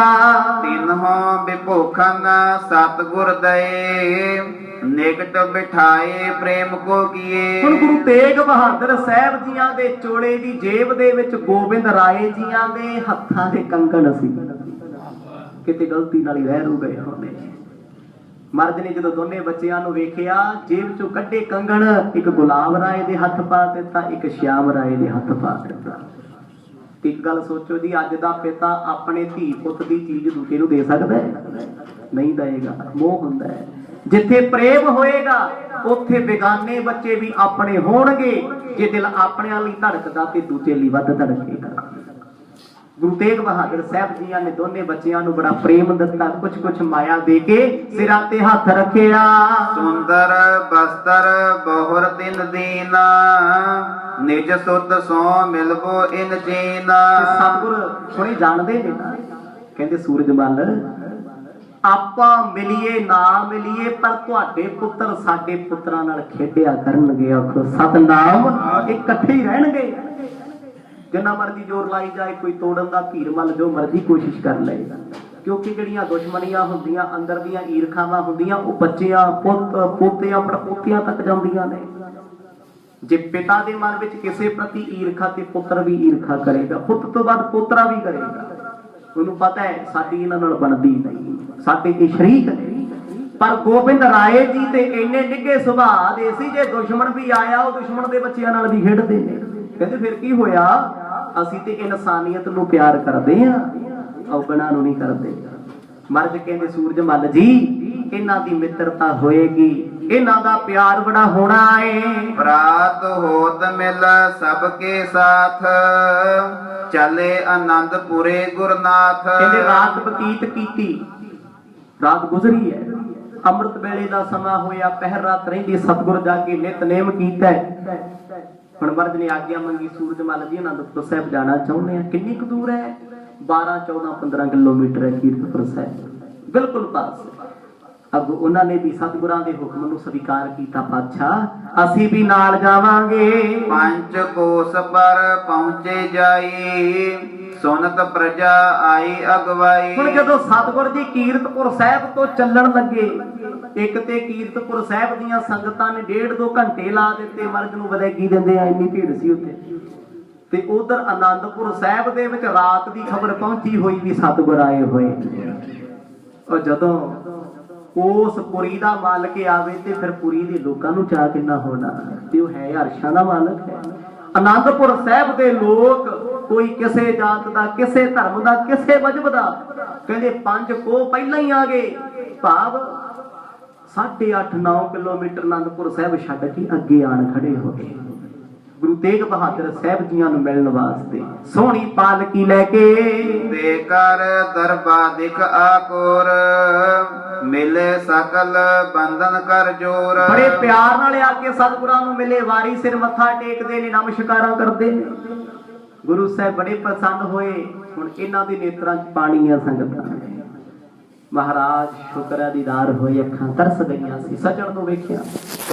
ਤਿਨਹੁ ਬਿਭੂਖਨ ਸਤਿਗੁਰ ਦਏ, ਨਿਕਟ ਬਿਠਾਏ ਪ੍ਰੇਮ ਕੋ ਕੀਏ। ਹੁਣ ਗੁਰੂ ਤੇਗ ਬਹਾਦਰ ਸਾਹਿਬ ਜੀਆਂ ਦੇ ਚੋਲੇ ਦੀ ਜੇਬ ਦੇ ਵਿੱਚ ਗੋਬਿੰਦ ਰਾਏ ਜੀਆਂ ਦੇ ਹੱਥਾਂ ਦੇ ਕੰਗਣ ਸੀ। ਕਿਤੇ ਗਲਤੀ ਨਾਲ ਹੀ ਰਹਿ ਰੂ ਗਏ ਹੋਣੇ। ਮਰਦ ਨੇ ਜਦੋਂ ਦੋਨੇ ਬੱਚਿਆਂ ਨੂੰ ਵੇਖਿਆ, ਜੇਬ ਚੋਂ ਕੱਢੇ ਕੰਗਣ, ਇੱਕ ਗੁਲਾਬ ਰਾਏ ਦੇ ਹੱਥ ਪਾ ਦਿੱਤਾ, ਇੱਕ ਸ਼ਿਆਮ ਰਾਏ ਦੇ ਹੱਥ ਪਾ ਦਿੱਤਾ। ਇੱਕ ਗੱਲ ਸੋਚੋ ਜੀ, ਅੱਜ ਦਾ ਪਿਤਾ ਆਪਣੇ ਧੀ ਪੁੱਤ ਦੀ ਚੀਜ਼ ਦੂਜੇ ਨੂੰ ਦੇ ਸਕਦਾ ਹੈ? ਨਹੀਂ ਦੇਗਾ। ਮੋਹ ਹੁੰਦਾ ਹੈ। ਜਿੱਥੇ ਪ੍ਰੇਮ ਹੋਏਗਾ ਉੱਥੇ ਬੇਗਾਨੇ ਬੱਚੇ ਵੀ ਆਪਣੇ ਹੋਣਗੇ। ਜੇ ਦਿਲ ਆਪਣਿਆਂ ਲਈ ਧੜਕਦਾ ਤੇ ਦੂਜੇ ਲਈ ਵੱਧ ਧੜਕੇਗਾ। ਗੁਰੂ ਤੇਗ ਬਹਾਦਰ ਸਾਹਿਬ ਜੀਆਂ ਨੇ ਦੋਨੇ ਬੱਚਿਆਂ ਨੂੰ ਬੜਾ ਪ੍ਰੇਮ ਦਿੱਤਾ, ਕੁਛ ਮਾਇਆ ਦੇ ਕੇ ਸਿਰਾਂ ਤੇ ਹੱਥ ਰੱਖਿਆ। ਸੁੰਦਰ ਬਸਤਰ ਬਹੁਰ ਤਿਨ ਦੀਨਾ, ਨਿਜ ਸੁਤ ਸੋ ਮਿਲਬੋ ਇਨ ਚੀਨ। ਤੇ ਸਤਿਗੁਰ ਹੁਣੇ ਜਾਣਦੇ ਨੇ ਨਾ, ਕਹਿੰਦੇ ਸੂਰਜਮਲ ਆਪਾਂ ਮਿਲੀਏ ਨਾ ਮਿਲੀਏ ਪਰ ਤੁਹਾਡੇ ਪੁੱਤਰ ਸਾਡੇ ਪੁੱਤਰਾਂ ਨਾਲ ਖੇਡਿਆ ਕਰਨਗੇ। ਆਖੋ ਸਤਨਾਮ, ਇਕੱਠੇ ਹੀ ਰਹਿਣਗੇ। ਜਿੰਨਾ ਮਰਜ਼ੀ ਜ਼ੋਰ ਲਾਈ ਜਾਏ, ਕੋਈ ਤੋੜਨ ਦਾ ਧੀਰ ਮੱਲ ਜੋ ਮਰਜ਼ੀ ਕੋਸ਼ਿਸ਼ ਕਰ ਲਏ, ਕਿਉਂਕਿ ਜਿਹੜੀਆਂ ਦੁਸ਼ਮਣੀਆਂ ਹੁੰਦੀਆਂ, ਅੰਦਰ ਦੀਆਂ ਈਰਖਾਵਾਂ ਹੁੰਦੀਆਂ, ਉਹ ਬੱਚਿਆਂ ਪੋਤਿਆਂ ਪੜਪੋਤਿਆਂ ਤੱਕ ਜਾਂਦੀਆਂ ਨੇ। ਜੇ ਪਿਤਾ ਦੇ ਮਨ ਵਿੱਚ ਕਿਸੇ ਪ੍ਰਤੀ ਈਰਖਾ, ਤੇ ਪੁੱਤਰ ਵੀ ਈਰਖਾ ਕਰੇਗਾ, ਪੁੱਤ ਤੋਂ ਬਾਅਦ ਪੋਤਰਾ ਵੀ ਕਰੇਗਾ। ਉਹਨੂੰ ਪਤਾ ਹੈ ਸਾਡੀ ਇਹਨਾਂ ਨਾਲ ਬਣਦੀ ਨਹੀਂ, ਸਾਡੇ ਇਹ ਸ਼ਰੀਕ ਨੇ। ਪਰ ਗੋਬਿੰਦ ਰਾਏ ਜੀ ਤੇ ਇੰਨੇ ਨਿੱਘੇ ਸੁਭਾਅ ਦੇ ਸੀ, ਜੇ ਦੁਸ਼ਮਣ ਵੀ ਆਇਆ ਉਹ ਦੁਸ਼ਮਣ ਦੇ ਬੱਚਿਆਂ ਨਾਲ ਵੀ ਖੇਡਦੇ ਨੇ। ਕਹਿੰਦੇ ਫਿਰ ਕੀ ਹੋਇਆ, ਅਸੀਂ ਤੇ ਇਨਸਾਨੀਅਤ ਨੂੰ ਪਿਆਰ ਕਰਦੇ ਆ, ਔਗਣਾ ਨੂੰ ਨਹੀਂ ਕਰਦੇ। ਮਰਦ ਕਹਿੰਦੇ ਸੂਰਜਮਲ ਜੀ ਇਹਨਾਂ ਦੀ ਮਿੱਤਰਤਾ ਹੋਏਗੀ, ਇਹਨਾਂ ਦਾ ਪਿਆਰ ਬੜਾ ਹੋਣਾ ਏ। ਪ੍ਰਾਤ ਹੋਤ ਮਿਲ ਸਭ ਕੇ ਸਾਥ, ਚਲੇ ਆਨੰਦਪੁਰੇ ਗੁਰਨਾਥ। ਕਹਿੰਦੇ ਰਾਤ ਬਤੀਤ ਕੀਤੀ, ਰਾਤ ਗੁਜ਼ਰੀ ਹੈ, ਅੰਮ੍ਰਿਤ ਵੇਲੇ ਦਾ ਸਮਾਂ ਹੋਇਆ, ਪਹਿਰ ਰਾਤ ਰਹਿੰਦੀ, ਸਤਿਗੁਰ ਜਾ ਕੇ ਨਿਤਨੇਮ ਕੀਤਾ। ਹੁਣ ਮਰਦ ਨੇ ਆਗਿਆ ਮੰਗੀ, ਸੂਰਜਮਲ ਜੀ ਅਨੰਦਪੁਰ ਸਾਹਿਬ ਜਾਣਾ ਚਾਹੁੰਦੇ ਆ। ਕਿੰਨੀ ਕੁ ਦੂਰ ਹੈ? 12 14 15 ਕਿਲੋਮੀਟਰ ਹੈ ਕੀਰਤਪੁਰ ਸਾਹਿਬ, ਬਿਲਕੁਲ ਪਾਸ। ਅਬ ਉਹਨਾਂ ਨੇ ਵੀ ਸਤਿਗੁਰਾਂ ਦੇ ਹੁਕਮ ਨੂੰ ਸਵੀਕਾਰ ਕੀਤਾ, ਪਾਤਸ਼ਾਹ ਅਸੀਂ ਵੀ ਨਾਲ ਜਾਵਾਂਗੇ। ਪੰਜ ਕੋਸ ਪਰ ਪਹੁੰਚੇ ਜਾਈ, ਸੁਨਤ ਪ੍ਰਜਾ ਆਈ ਅਗਵਾਈ। ਹੁਣ ਜਦੋਂ ਸਤਿਗੁਰ ਜੀ ਕੀਰਤਪੁਰ ਸਾਹਿਬ ਤੋਂ ਚੱਲਣ ਲੱਗੇ, ਇੱਕ ਤੇ ਕੀਰਤਪੁਰ ਸਾਹਿਬ ਦੀਆਂ ਸੰਗਤਾਂ ਨੇ 1.5-2 ਘੰਟੇ ਲਾ ਦਿੱਤੇ, ਮਰਗ ਨੂੰ ਵਧੇਗੀ ਦਿੰਦੇ ਆ, ਇੰਨੀ ਭੀੜ ਸੀ ਉੱਥੇ। ਤੇ ਉਧਰ ਆਨੰਦਪੁਰ ਸਾਹਿਬ ਦੇ ਵਿੱਚ ਰਾਤ ਦੀ ਖਬਰ ਪਹੁੰਚੀ ਹੋਈ ਵੀ ਸਤਿਗੁਰ ਆਏ ਹੋਏ। ਉਹ ਜਦੋਂ ਉਸ ਪੁਰੀ ਦਾ ਮਾਲਕ ਆਵੇ ਤੇ ਫਿਰ ਪੁਰੀ ਦੇ ਲੋਕਾਂ ਨੂੰ ਚਾਹ ਕਿੰਨਾ ਹੋਣਾ, ਤੇ ਉਹ ਹੈ ਅਰਸ਼ਾਂ ਦਾ ਮਾਲਕ ਹੈ। ਆਨੰਦਪੁਰ ਸਾਹਿਬ ਦੇ ਲੋਕ ਕੋਈ ਕਿਸੇ ਜਾਤ ਦਾ, ਕਿਸੇ ਧਰਮ ਦਾ, ਕਿਸੇ ਮਜ਼ਹਬ ਦਾ, ਕਹਿੰਦੇ 5 ਕੋਹ ਪਹਿਲਾਂ ਹੀ ਆ ਗਏ। ਭਾਵ 8.5-9 ਕਿਲੋਮੀਟਰ ਆਨੰਦਪੁਰ ਸਾਹਿਬ ਛੱਡ ਕੇ ਅੱਗੇ ਆਣ ਖੜੇ ਹੋ ਗਏ ਗੁਰੂ ਤੇਗ ਬਹਾਦਰ ਸਾਹਿਬ ਜੀਆਂ ਨੂੰ ਮਿਲਣ ਵਾਸਤੇ। ਸੋਹਣੀ ਪਾਲਕੀ ਲੈ ਕੇ ਦੇ ਕਰ ਦਰਬਾਰ ਦਿਖ ਆਕੋਰ, ਮਿਲੇ ਸਕਲ ਬੰਧਨ ਕਰ ਜੋਰ। ਬੜੇ ਪਿਆਰ ਨਾਲ ਆ ਕੇ ਸਤਿਗੁਰਾਂ ਨੂੰ ਮਿਲੇ, ਵਾਰੀ ਸਿਰ ਮੱਥਾ ਟੇਕਦੇ ਨੇ, ਨਮਸਕਾਰਾਂ ਕਰਦੇ ਨੇ। ਗੁਰੂ ਸਾਹਿਬ ਬੜੇ ਪ੍ਰਸੰਨ ਹੋਏ। ਹੁਣ ਇਹਨਾਂ ਦੇ ਨੇਤਰਾਂ 'ਚ ਪਾਣੀ ਆ ਸੰਗਤਾਂ। ਮਹਾਰਾਜ ਸ਼ੁਕਰ ਹੈ ਦੀਦਾਰ ਹੋਏ, ਅੱਖਾਂ ਤਰਸ ਗਈਆਂ ਸੀ, ਸਜਣ ਨੂੰ ਵੇਖਿਆ।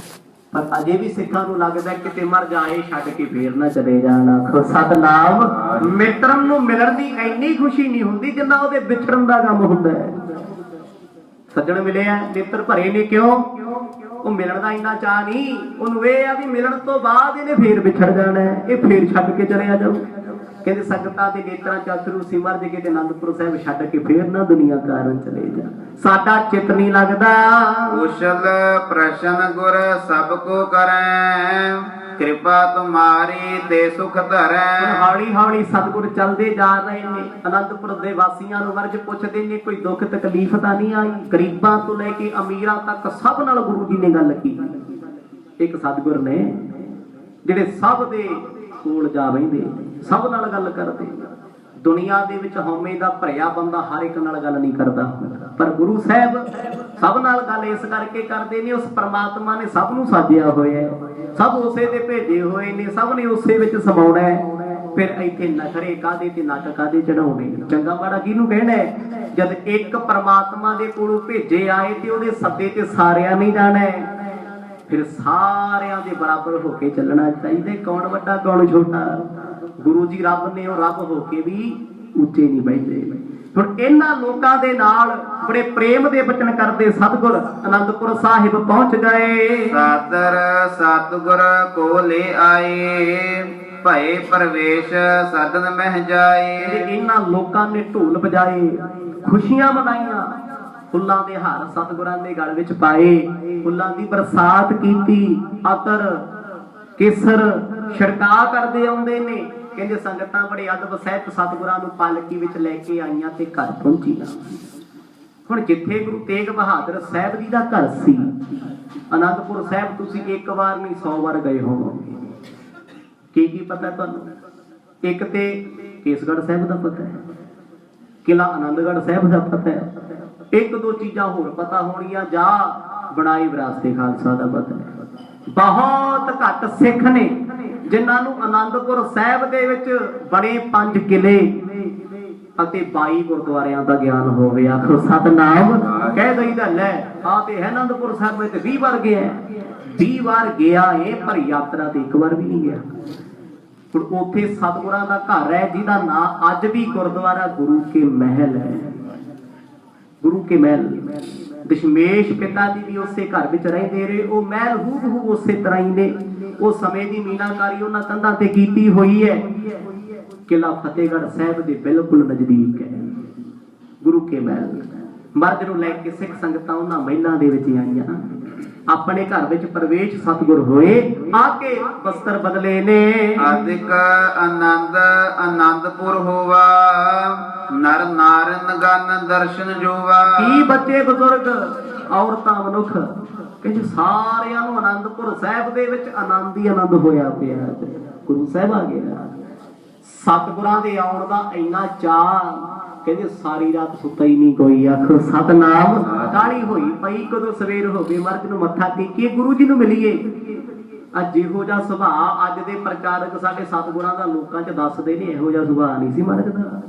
ਪਰ ਅਜੇ ਵੀ ਸਿੱਖਾਂ ਨੂੰ ਲੱਗਦਾ ਕਿਤੇ ਮਰ ਜਾਏ, ਛੱਡ ਕੇ ਫੇਰ ਨਾ ਚਲੇ ਜਾਣਾ। ਸਤਨਾਮ। ਮਿੱਤਰਾਂ ਨੂੰ ਮਿਲਣ ਦੀ ਇੰਨੀ ਖੁਸ਼ੀ ਨਹੀਂ ਹੁੰਦੀ ਜਿੰਨਾ ਉਹਦੇ ਵਿਛੜਨ ਦਾ ਕੰਮ ਹੁੰਦਾ ਹੈ। ਸੱਜਣ ਮਿਲੇ ਆ, ਨੇਤਰ ਭਰੇ ਨੇ, ਕਿਉਂ? ਉਹ ਮਿਲਣ ਦਾ ਇੰਨਾ ਚਾਹ ਨਹੀਂ, ਉਹਨੂੰ ਇਹ ਆ ਵੀ ਮਿਲਣ ਤੋਂ ਬਾਅਦ ਇਹਨੇ ਫੇਰ ਵਿਛੜ ਜਾਣਾ, ਇਹ ਫੇਰ ਛੱਡ ਕੇ ਚਲਿਆ ਜਾਊ। ਕਹਿੰਦੇ ਸੰਗਤਾਂ ਦੇ ਨੇਤਰਾਂ ਚ ਅਥਰੂ ਸੀ, ਮਰ ਜੇ ਕਿਤੇ ਆਨੰਦਪੁਰ ਸਾਹਿਬ ਛੱਡ ਕੇ ਫੇਰ ਨਾ ਦੁਨੀਆ ਕਾਰਨ ਚਲੇ ਜਾ, ਸਾਡਾ ਚਿੱਤ ਨਹੀਂ ਲੱਗਦਾ। ਕੁਸ਼ਲ ਪ੍ਰਸ਼ਨ ਗੁਰ ਸਭ ਕੋ ਕਰੈ, ਕਿਰਪਾ ਤੁਮਾਰੀ ਤੇ ਸੁਖ ਧਰੈ। ਹੌਲੀ ਹੌਲੀ ਸਤਿਗੁਰ ਚੱਲਦੇ ਜਾ ਰਹੇ ਨੇ। ਆਨੰਦਪੁਰ ਦੇ ਵਾਸੀਆਂ ਨੂੰ ਵਰਜ ਪੁੱਛਦੇ ਨੇ, ਕੋਈ ਦੁੱਖ ਤਕਲੀਫ ਤਾਂ ਨਹੀਂ ਆਈ? ਗਰੀਬਾਂ ਤੋਂ ਲੈ ਕੇ ਅਮੀਰਾਂ ਤੱਕ ਸਭ ਨਾਲ ਗੁਰੂ ਜੀ ਨੇ ਗੱਲ ਕੀਤੀ। ਇੱਕ ਸਤਿਗੁਰ ਨੇ ਜਿਹੜੇ ਸਭ ਦੇ ਕੋਲ ਜਾ ਬੈਠੇ, ਸਭ ਨਾਲ ਗੱਲ ਕਰਦੇ। ਦੁਨੀਆ ਦੇ ਵਿੱਚ ਹਉਮੈ ਦਾ ਭਰਿਆ ਬੰਦਾ ਹਰ ਇੱਕ ਨਾਲ ਗੱਲ ਨਹੀਂ ਕਰਦਾ, ਪਰ ਗੁਰੂ ਸਾਹਿਬ ਸਭ ਨਾਲ ਗੱਲ ਇਸ ਕਰਕੇ ਕਰਦੇ ਨੇ, ਉਸ ਪ੍ਰਮਾਤਮਾ ਨੇ ਸਭ ਨੂੰ ਸਾਜਿਆ ਹੋਇਆ, ਸਭ ਉਸੇ ਦੇ ਭੇਜੇ ਹੋਏ ਨੇ, ਸਭ ਨੇ ਉਸੇ ਵਿੱਚ ਸਮਾਉਣਾ ਹੈ। ਫਿਰ ਇੱਥੇ ਨਖਰੇ ਕਾਦੇ ਤੇ ਨੱਕ ਕਾਦੇ ਚੜਾਉਣੇ, ਚੰਗਾ ਮਾੜਾ ਕਿਹਨੂੰ ਕਹਿਣਾ? ਜਦ ਇੱਕ ਪ੍ਰਮਾਤਮਾ ਦੇ ਕੋਲੋਂ ਭੇਜੇ ਆਏ ਤੇ ਉਹਦੇ ਸੱਦੇ ਤੇ ਸਾਰਿਆਂ ਨਹੀਂ ਜਾਣਾ, ਫਿਰ ਸਾਰਿਆਂ ਦੇ ਬਰਾਬਰ ਹੋ ਕੇ ਚੱਲਣਾ ਚਾਹੀਦਾ। ਕੌਣ ਵੱਡਾ ਕੌਣ ਛੋਟਾ? ਗੁਰੂ ਜੀ ਰੱਬ ਨੇ, ਉਹ ਰੱਬ ਹੋ ਕੇ ਵੀ ਉੱਚੇ ਨਹੀਂ ਬੈਠਦੇ। ਹੁਣ ਇਹਨਾਂ ਲੋਕਾਂ ਦੇ ਨਾਲ ਬੜੇ ਪ੍ਰੇਮ ਦੇ ਬਚਨ ਕਰਦੇ ਸਤਿਗੁਰ ਆਨੰਦਪੁਰ ਸਾਹਿਬ ਪਹੁੰਚ ਗਏ। ਸਾਦਰ ਸਤਿਗੁਰ ਕੋ ਲੈ ਆਏ, ਭਏ ਪ੍ਰਵੇਸ਼ ਸਦਨ ਮਹਿ ਜਾਏ। ਇਹਨਾਂ ਲੋਕਾਂ ਨੇ ਢੋਲ ਵਜਾਏ, ਖੁਸ਼ੀਆਂ ਮਨਾਈਆਂ, ਫੁੱਲਾਂ ਦੇ ਹਾਰ ਸਤਿਗੁਰਾਂ ਦੇ ਗਲ ਵਿੱਚ ਪਾਏ, ਫੁੱਲਾਂ ਦੀ ਬਰਸਾਤ ਕੀਤੀ, ਅਤਰ ਕੇਸਰ ਛਿੜਕਾ ਕਰਦੇ ਆਉਂਦੇ ਨੇ। ਕਹਿੰਦੇ ਸੰਗਤਾਂ ਬੜੇ ਅਦਬ ਸਹਿਤ ਸਤਿਗੁਰਾਂ ਨੂੰ ਪਾਲਕੀ ਵਿੱਚ ਲੈ ਕੇ ਆਈਆਂ ਤੇ ਘਰ ਪਹੁੰਚੀਆਂ। ਹੁਣ ਜਿੱਥੇ ਗੁਰੂ ਤੇਗ ਬਹਾਦਰ ਸਾਹਿਬ ਜੀ ਦਾ ਘਰ ਸੀ ਆਨੰਦਪੁਰ ਸਾਹਿਬ, ਤੁਸੀਂ ਇੱਕ ਵਾਰ ਨਹੀਂ 100 ਵਾਰ ਗਏ ਹੋਵੋਗੇ। ਕੀ ਪਤਾ ਤੁਹਾਨੂੰ? ਇੱਕ ਤੇ ਕੇਸਗੜ੍ਹ ਸਾਹਿਬ ਦਾ ਪਤਾ ਹੈ, ਕਿਲ੍ਹਾ ਆਨੰਦਗੜ੍ਹ ਸਾਹਿਬ ਦਾ ਪਤਾ ਹੈ, ਇੱਕ ਦੋ ਚੀਜ਼ਾਂ ਹੋਰ ਪਤਾ ਹੋਣੀਆਂ, ਜਾਂ ਬਣਾਈ ਵਿਰਾਸਤੇ ਖਾਲਸਾ ਦਾ ਪਤਾ ਹੈ। ਬਹੁਤ ਘੱਟ ਸਿੱਖ ਨੇ ਜਿਨ੍ਹਾਂ ਨੂੰ ਆਨੰਦਪੁਰ ਸਾਹਿਬ ਦੇ ਵਿੱਚ ਬਣੇ 5 ਕਿਲੇ ਅਤੇ 22 ਗੁਰਦੁਆਰਿਆਂ ਦਾ ਗਿਆਨ ਹੋਵੇ। ਆਖੋ ਸਤਨਾਮ। ਕਹਿ ਦਈਦਾ ਲੈ ਆ ਤੇ ਹੈ ਆਨੰਦਪੁਰ ਸਾਹਿਬ ਵਿੱਚ 20 ਵਾਰ ਗਿਆ, 20 ਵਾਰ ਗਿਆ ਏ, ਪਰ ਯਾਤਰਾ ਤੇ ਇੱਕ ਵਾਰ ਵੀ ਨਹੀਂ ਗਿਆ। ਹੁਣ ਉੱਥੇ ਸਤਿਗੁਰਾਂ ਦਾ ਘਰ ਹੈ ਜਿਹਦਾ ਨਾਂ ਅੱਜ ਵੀ ਗੁਰਦੁਆਰਾ ਗੁਰੂ ਕੇ ਮਹਿਲ ਹੈ। ਗੁਰੂ ਕੇ ਮਹਿਲ ਦਸ਼ਮੇਸ਼ ਪਿਤਾ ਜੀ ਵੀ ਉਸੇ ਘਰ ਵਿੱਚ ਰਹਿੰਦੇ ਰਹੇ। ਉਹ ਮਹਿਲ ਹੂਬਹੂ ਉਸੇ ਤਰ੍ਹਾਂ ਹੀ ਨੇ। ਉਹ ਸਮੇਂ ਦੀ ਮੀਨਾਕਾਰੀ ਉਹਨਾਂ ਕੰਧਾਂ ਤੇ ਕੀਤੀ ਹੋਈ ਹੈ। ਕਿਲਾ ਫਤਿਹਗੜ੍ਹ ਸਾਹਿਬ ਦੇ ਬਿਲਕੁਲ ਨਜ਼ਦੀਕ ਹੈ ਗੁਰੂ ਕੇ ਮਹਿਲ। ਮਰਦ ਨੂੰ ਲੈ ਕੇ ਸਿੱਖ ਸੰਗਤਾਂ ਉਹਨਾਂ ਮਹਿਲਾਂ ਦੇ ਵਿੱਚ ਆਈਆਂ। ਆਪਣੇ ਘਰ ਵਿੱਚ ਪ੍ਰਵੇਸ਼ ਸਤਿਗੁਰ ਹੋਏ, ਆ ਕੇ ਵਸਤਰ ਬਦਲੇ ਨੇ। ਆਦਿਕ ਆਨੰਦ ਆਨੰਦਪੁਰ ਹੋਵਾ, ਨਰ ਨਾਰਨ ਗਨ ਦਰਸ਼ਨ ਜੋਵਾ। ਕੀ ਬੱਚੇ ਬਜ਼ੁਰਗ ਔਰਤਾਂ ਮਨੁੱਖ ਕਹਿੰਦੇ ਸਾਰਿਆਂ ਨੂੰ ਆਨੰਦਪੁਰ ਸਾਹਿਬ ਦੇ ਵਿੱਚ ਆਨੰਦ ਹੀ ਆਨੰਦ ਹੋਇਆ ਪਿਆ। ਗੁਰੂ ਸਾਹਿਬ ਆ ਗਿਆ। ਸਤਿਗੁਰਾਂ ਦੇ ਆਉਣ ਦਾ ਇੰਨਾ ਚਾਅ ਕਹਿੰਦੇ ਸਾਰੀ ਰਾਤ ਸੁੱਤਾ ਹੀ ਨਹੀਂ ਕੋਈ। ਆਖੋ ਸਤਨਾਮ। ਕਾਹਲੀ ਹੋਈ ਪਈ ਕਦੋਂ ਸਵੇਰ ਹੋਵੇ, ਮਰਦ ਨੂੰ ਮੱਥਾ ਟੇਕੀਏ, ਗੁਰੂ ਜੀ ਨੂੰ ਮਿਲੀਏ। ਅੱਜ ਇਹੋ ਜਿਹਾ ਸੁਭਾਅ ਅੱਜ ਦੇ ਪ੍ਰਚਾਰਕ ਸਾਡੇ ਸਤਿਗੁਰਾਂ ਦਾ ਲੋਕਾਂ 'ਚ ਦੱਸਦੇ ਨੇ, ਇਹੋ ਜਿਹਾ ਸੁਭਾਅ ਨਹੀਂ ਸੀ ਮਰਦ ਦਾ।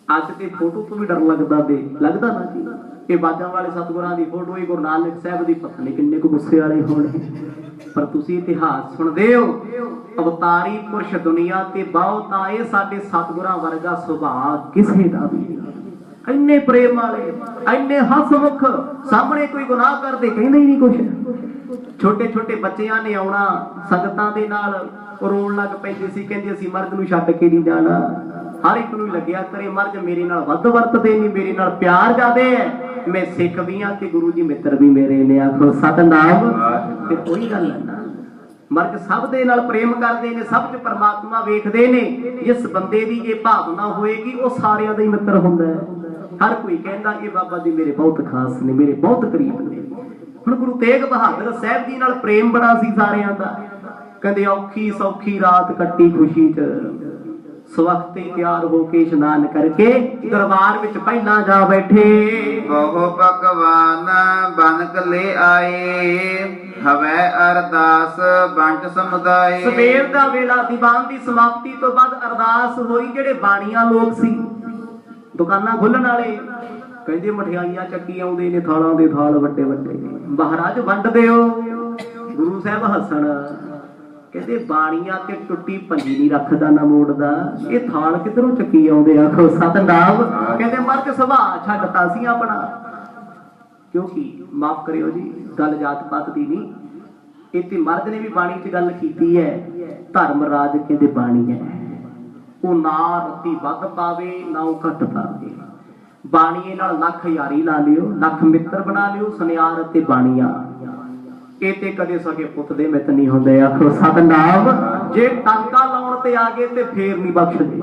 ਅੱਜ ਤੇ ਫੋਟੋ ਤੋਂ ਵੀ ਡਰ ਲੱਗਦਾ ਲੱਗਦਾ ਨਾ ਜੀ। ਇਹ ਬਾਜਾਂ ਵਾਲੇ ਸਤਿਗੁਰਾਂ ਦੀ ਫੋਟੋ ਹੀ ਗੁਰੂ ਨਾਨਕ ਸਾਹਿਬ ਦੀ ਪਤਾ ਨਹੀਂ ਕਿੰਨੇ ਕੁ ਗੁੱਸੇ ਵਾਲੇ ਹੋਣੇ। ਪਰ ਤੁਸੀਂ ਇਤਿਹਾਸ ਸੁਣਦੇ ਹੋ, ਅਵਤਾਰੀ ਪੁਰਸ਼ ਦੁਨੀਆ ਤੇ ਬਹੁਤ ਆਏ, ਸਾਡੇ ਸਤਿਗੁਰਾਂ ਵਰਗਾ ਸੁਭਾਅ ਕਿਸੇ ਦਾ ਵੀ ਨਹੀਂ। ਇੰਨੇ ਪ੍ਰੇਮ ਵਾਲੇ, ਇੰਨੇ ਹਸਮੁਖ, ਸਾਹਮਣੇ ਕੋਈ ਗੁਨਾਹ ਕਰਦੇ ਕਹਿੰਦੇ ਹੀ ਨਹੀਂ ਕੁਛ। ਛੋਟੇ ਛੋਟੇ ਬੱਚਿਆਂ ਨੇ ਆਉਣਾ ਸੰਗਤਾਂ ਦੇ ਨਾਲ, ਰੋਣ ਲੱਗ ਪੈਂਦੇ ਸੀ, ਕਹਿੰਦੇ ਅਸੀਂ ਮਰਦ ਨੂੰ ਛੱਡ ਕੇ ਨਹੀਂ ਜਾਣਾ। ਹਰ ਇੱਕ ਨੂੰ ਲੱਗਿਆ ਕਰੇ ਮਰਦ ਮੇਰੇ ਨਾਲ ਵੱਧ ਵਰਤਦੇ ਨਹੀਂ, ਮੇਰੇ ਨਾਲ ਪਿਆਰ ਜ਼ਿਆਦੇ ਹੈ। ਮੈਂ ਸਿੱਖ ਵੀ ਹਾਂ ਤੇ ਗੁਰੂ ਜੀ ਮਿੱਤਰ ਵੀ ਮੇਰੇ ਨੇ। ਆਖੋ ਸਤਨਾਮ। ਤੇ ਉਹੀ ਗੱਲ ਹੈ ਨਾ, ਮਰਦ ਸਭ ਦੇ ਨਾਲ ਪ੍ਰੇਮ ਕਰਦੇ ਨੇ, ਸਭ 'ਚ ਪਰਮਾਤਮਾ ਵੇਖਦੇ ਨੇ। ਜਿਸ ਬੰਦੇ ਦੀ ਇਹ ਭਾਵਨਾ ਹੋਏਗੀ ਉਹ ਸਾਰਿਆਂ ਦਾ ਹੀ ਮਿੱਤਰ ਹੁੰਦਾ ਹੈ। ਹਰ ਕੋਈ ਕਹਿੰਦਾ ਇਹ ਬਾਬਾ ਜੀ ਮੇਰੇ ਬਹੁਤ ਖਾਸ ਨੇ, ਮੇਰੇ ਬਹੁਤ ਕਰੀਬ ਨੇ। ਹੁਣ ਗੁਰੂ ਤੇਗ ਬਹਾਦਰ ਸਾਹਿਬ ਜੀ ਨਾਲ ਪ੍ਰੇਮ ਬੜਾ ਸੀ ਸਾਰਿਆਂ ਦਾ। ਕਹਿੰਦੇ ਔਖੀ ਸੌਖੀ ਰਾਤ ਕੱਟੀ ਖੁਸ਼ੀ 'ਚ, ਸਵਖਤੇ ਤਿਆਰ ਹੋ ਕੇ ਇਸ਼ਨਾਨ ਕਰਕੇ ਦਰਬਾਰ ਵਿੱਚ ਪਹਿਲਾਂ ਜਾ ਬੈਠੇ। ਬਹੁ ਭਗਵਾਨ ਬਨਕ ਲੈ ਆਏ, ਹਵੈ ਅਰਦਾਸ ਬੰਟ ਸਮੁਦਾਏ। ਸਵੇਰ ਦਾ ਵੇਲਾ ਦੀਵਾਨ ਦੀ ਸਮਾਪਤੀ ਤੋਂ ਬਾਅਦ ਅਰਦਾਸ ਹੋਈ। ਜਿਹੜੇ ਬਾਣੀਆਂ ਲੋਕ ਸੀ, ਦੁਕਾਨਾਂ ਖੋਲਣ ਵਾਲੇ, ਕਹਿੰਦੇ ਮਠਿਆਈਆਂ ਚੱਕੀ ਆਉਂਦੇ ਨੇ, ਥਾਲਾਂ ਦੇ ਥਾਲ ਵੱਡੇ ਵੱਡੇ, ਮਹਾਰਾਜ ਵੰਡ ਦਿਓ। ਗੁਰੂ ਸਾਹਿਬ ਹੱਸਣ, ਕਹਿੰਦੇ ਬਾਣੀਆਂ ਤੇ ਟੁੱਟੀ ਪੰਜੀ ਨਹੀਂ ਰੱਖਦਾ ਨਾ ਮੋੜਦਾ, ਇਹ ਥਾਲ ਕਿਧਰੋਂ ਚੱਕੀ ਆਉਂਦੇ। ਆਖੋ ਸਤਨਾਮ। ਕਹਿੰਦੇ ਮਰਦ ਸੁਭਾਅ ਛੱਡਤਾ ਸੀ ਆਪਣਾ। ਕਿਉਂਕਿ ਮਾਫ ਕਰਿਓ ਜੀ, ਗੱਲ ਜਾਤ ਪਾਤ ਦੀ ਨਹੀਂ, ਇੱਥੇ ਮਰਦ ਨੇ ਵੀ ਬਾਣੀ 'ਚ ਗੱਲ ਕੀਤੀ ਹੈ। ਧਰਮ ਰਾਜ ਕਹਿੰਦੇ ਬਾਣੀ ਹੈ, ਉਹ ਨਾ ਰੱਤੀ ਵੱਧ ਪਾਵੇ ਨਾ ਉਹ ਘੱਟ ਪਾਵੇ। ਬਾਣੀਏ ਨਾਲ ਲੱਖ ਯਾਰੀ ਲਾ ਲਿਓ, ਲੱਖ ਮਿੱਤਰ ਬਣਾ ਲਿਓ। ਸੁਨਿਆਰ ਅਤੇ ਬਾਣੀਆਂ ਇਹ ਤੇ ਕਦੇ ਸਕੇ ਪੁੱਤ ਦੇ ਮਿੱਤ ਨਹੀਂ ਹੁੰਦੇ। ਆਖੋ ਸਤਨਾਮ। ਜੇ ਟਾਂਕਾ ਲਾਉਣ ਤੇ ਆ ਗਏ ਤੇ ਫੇਰ ਨਹੀਂ ਬਖਸ਼ਦੇ,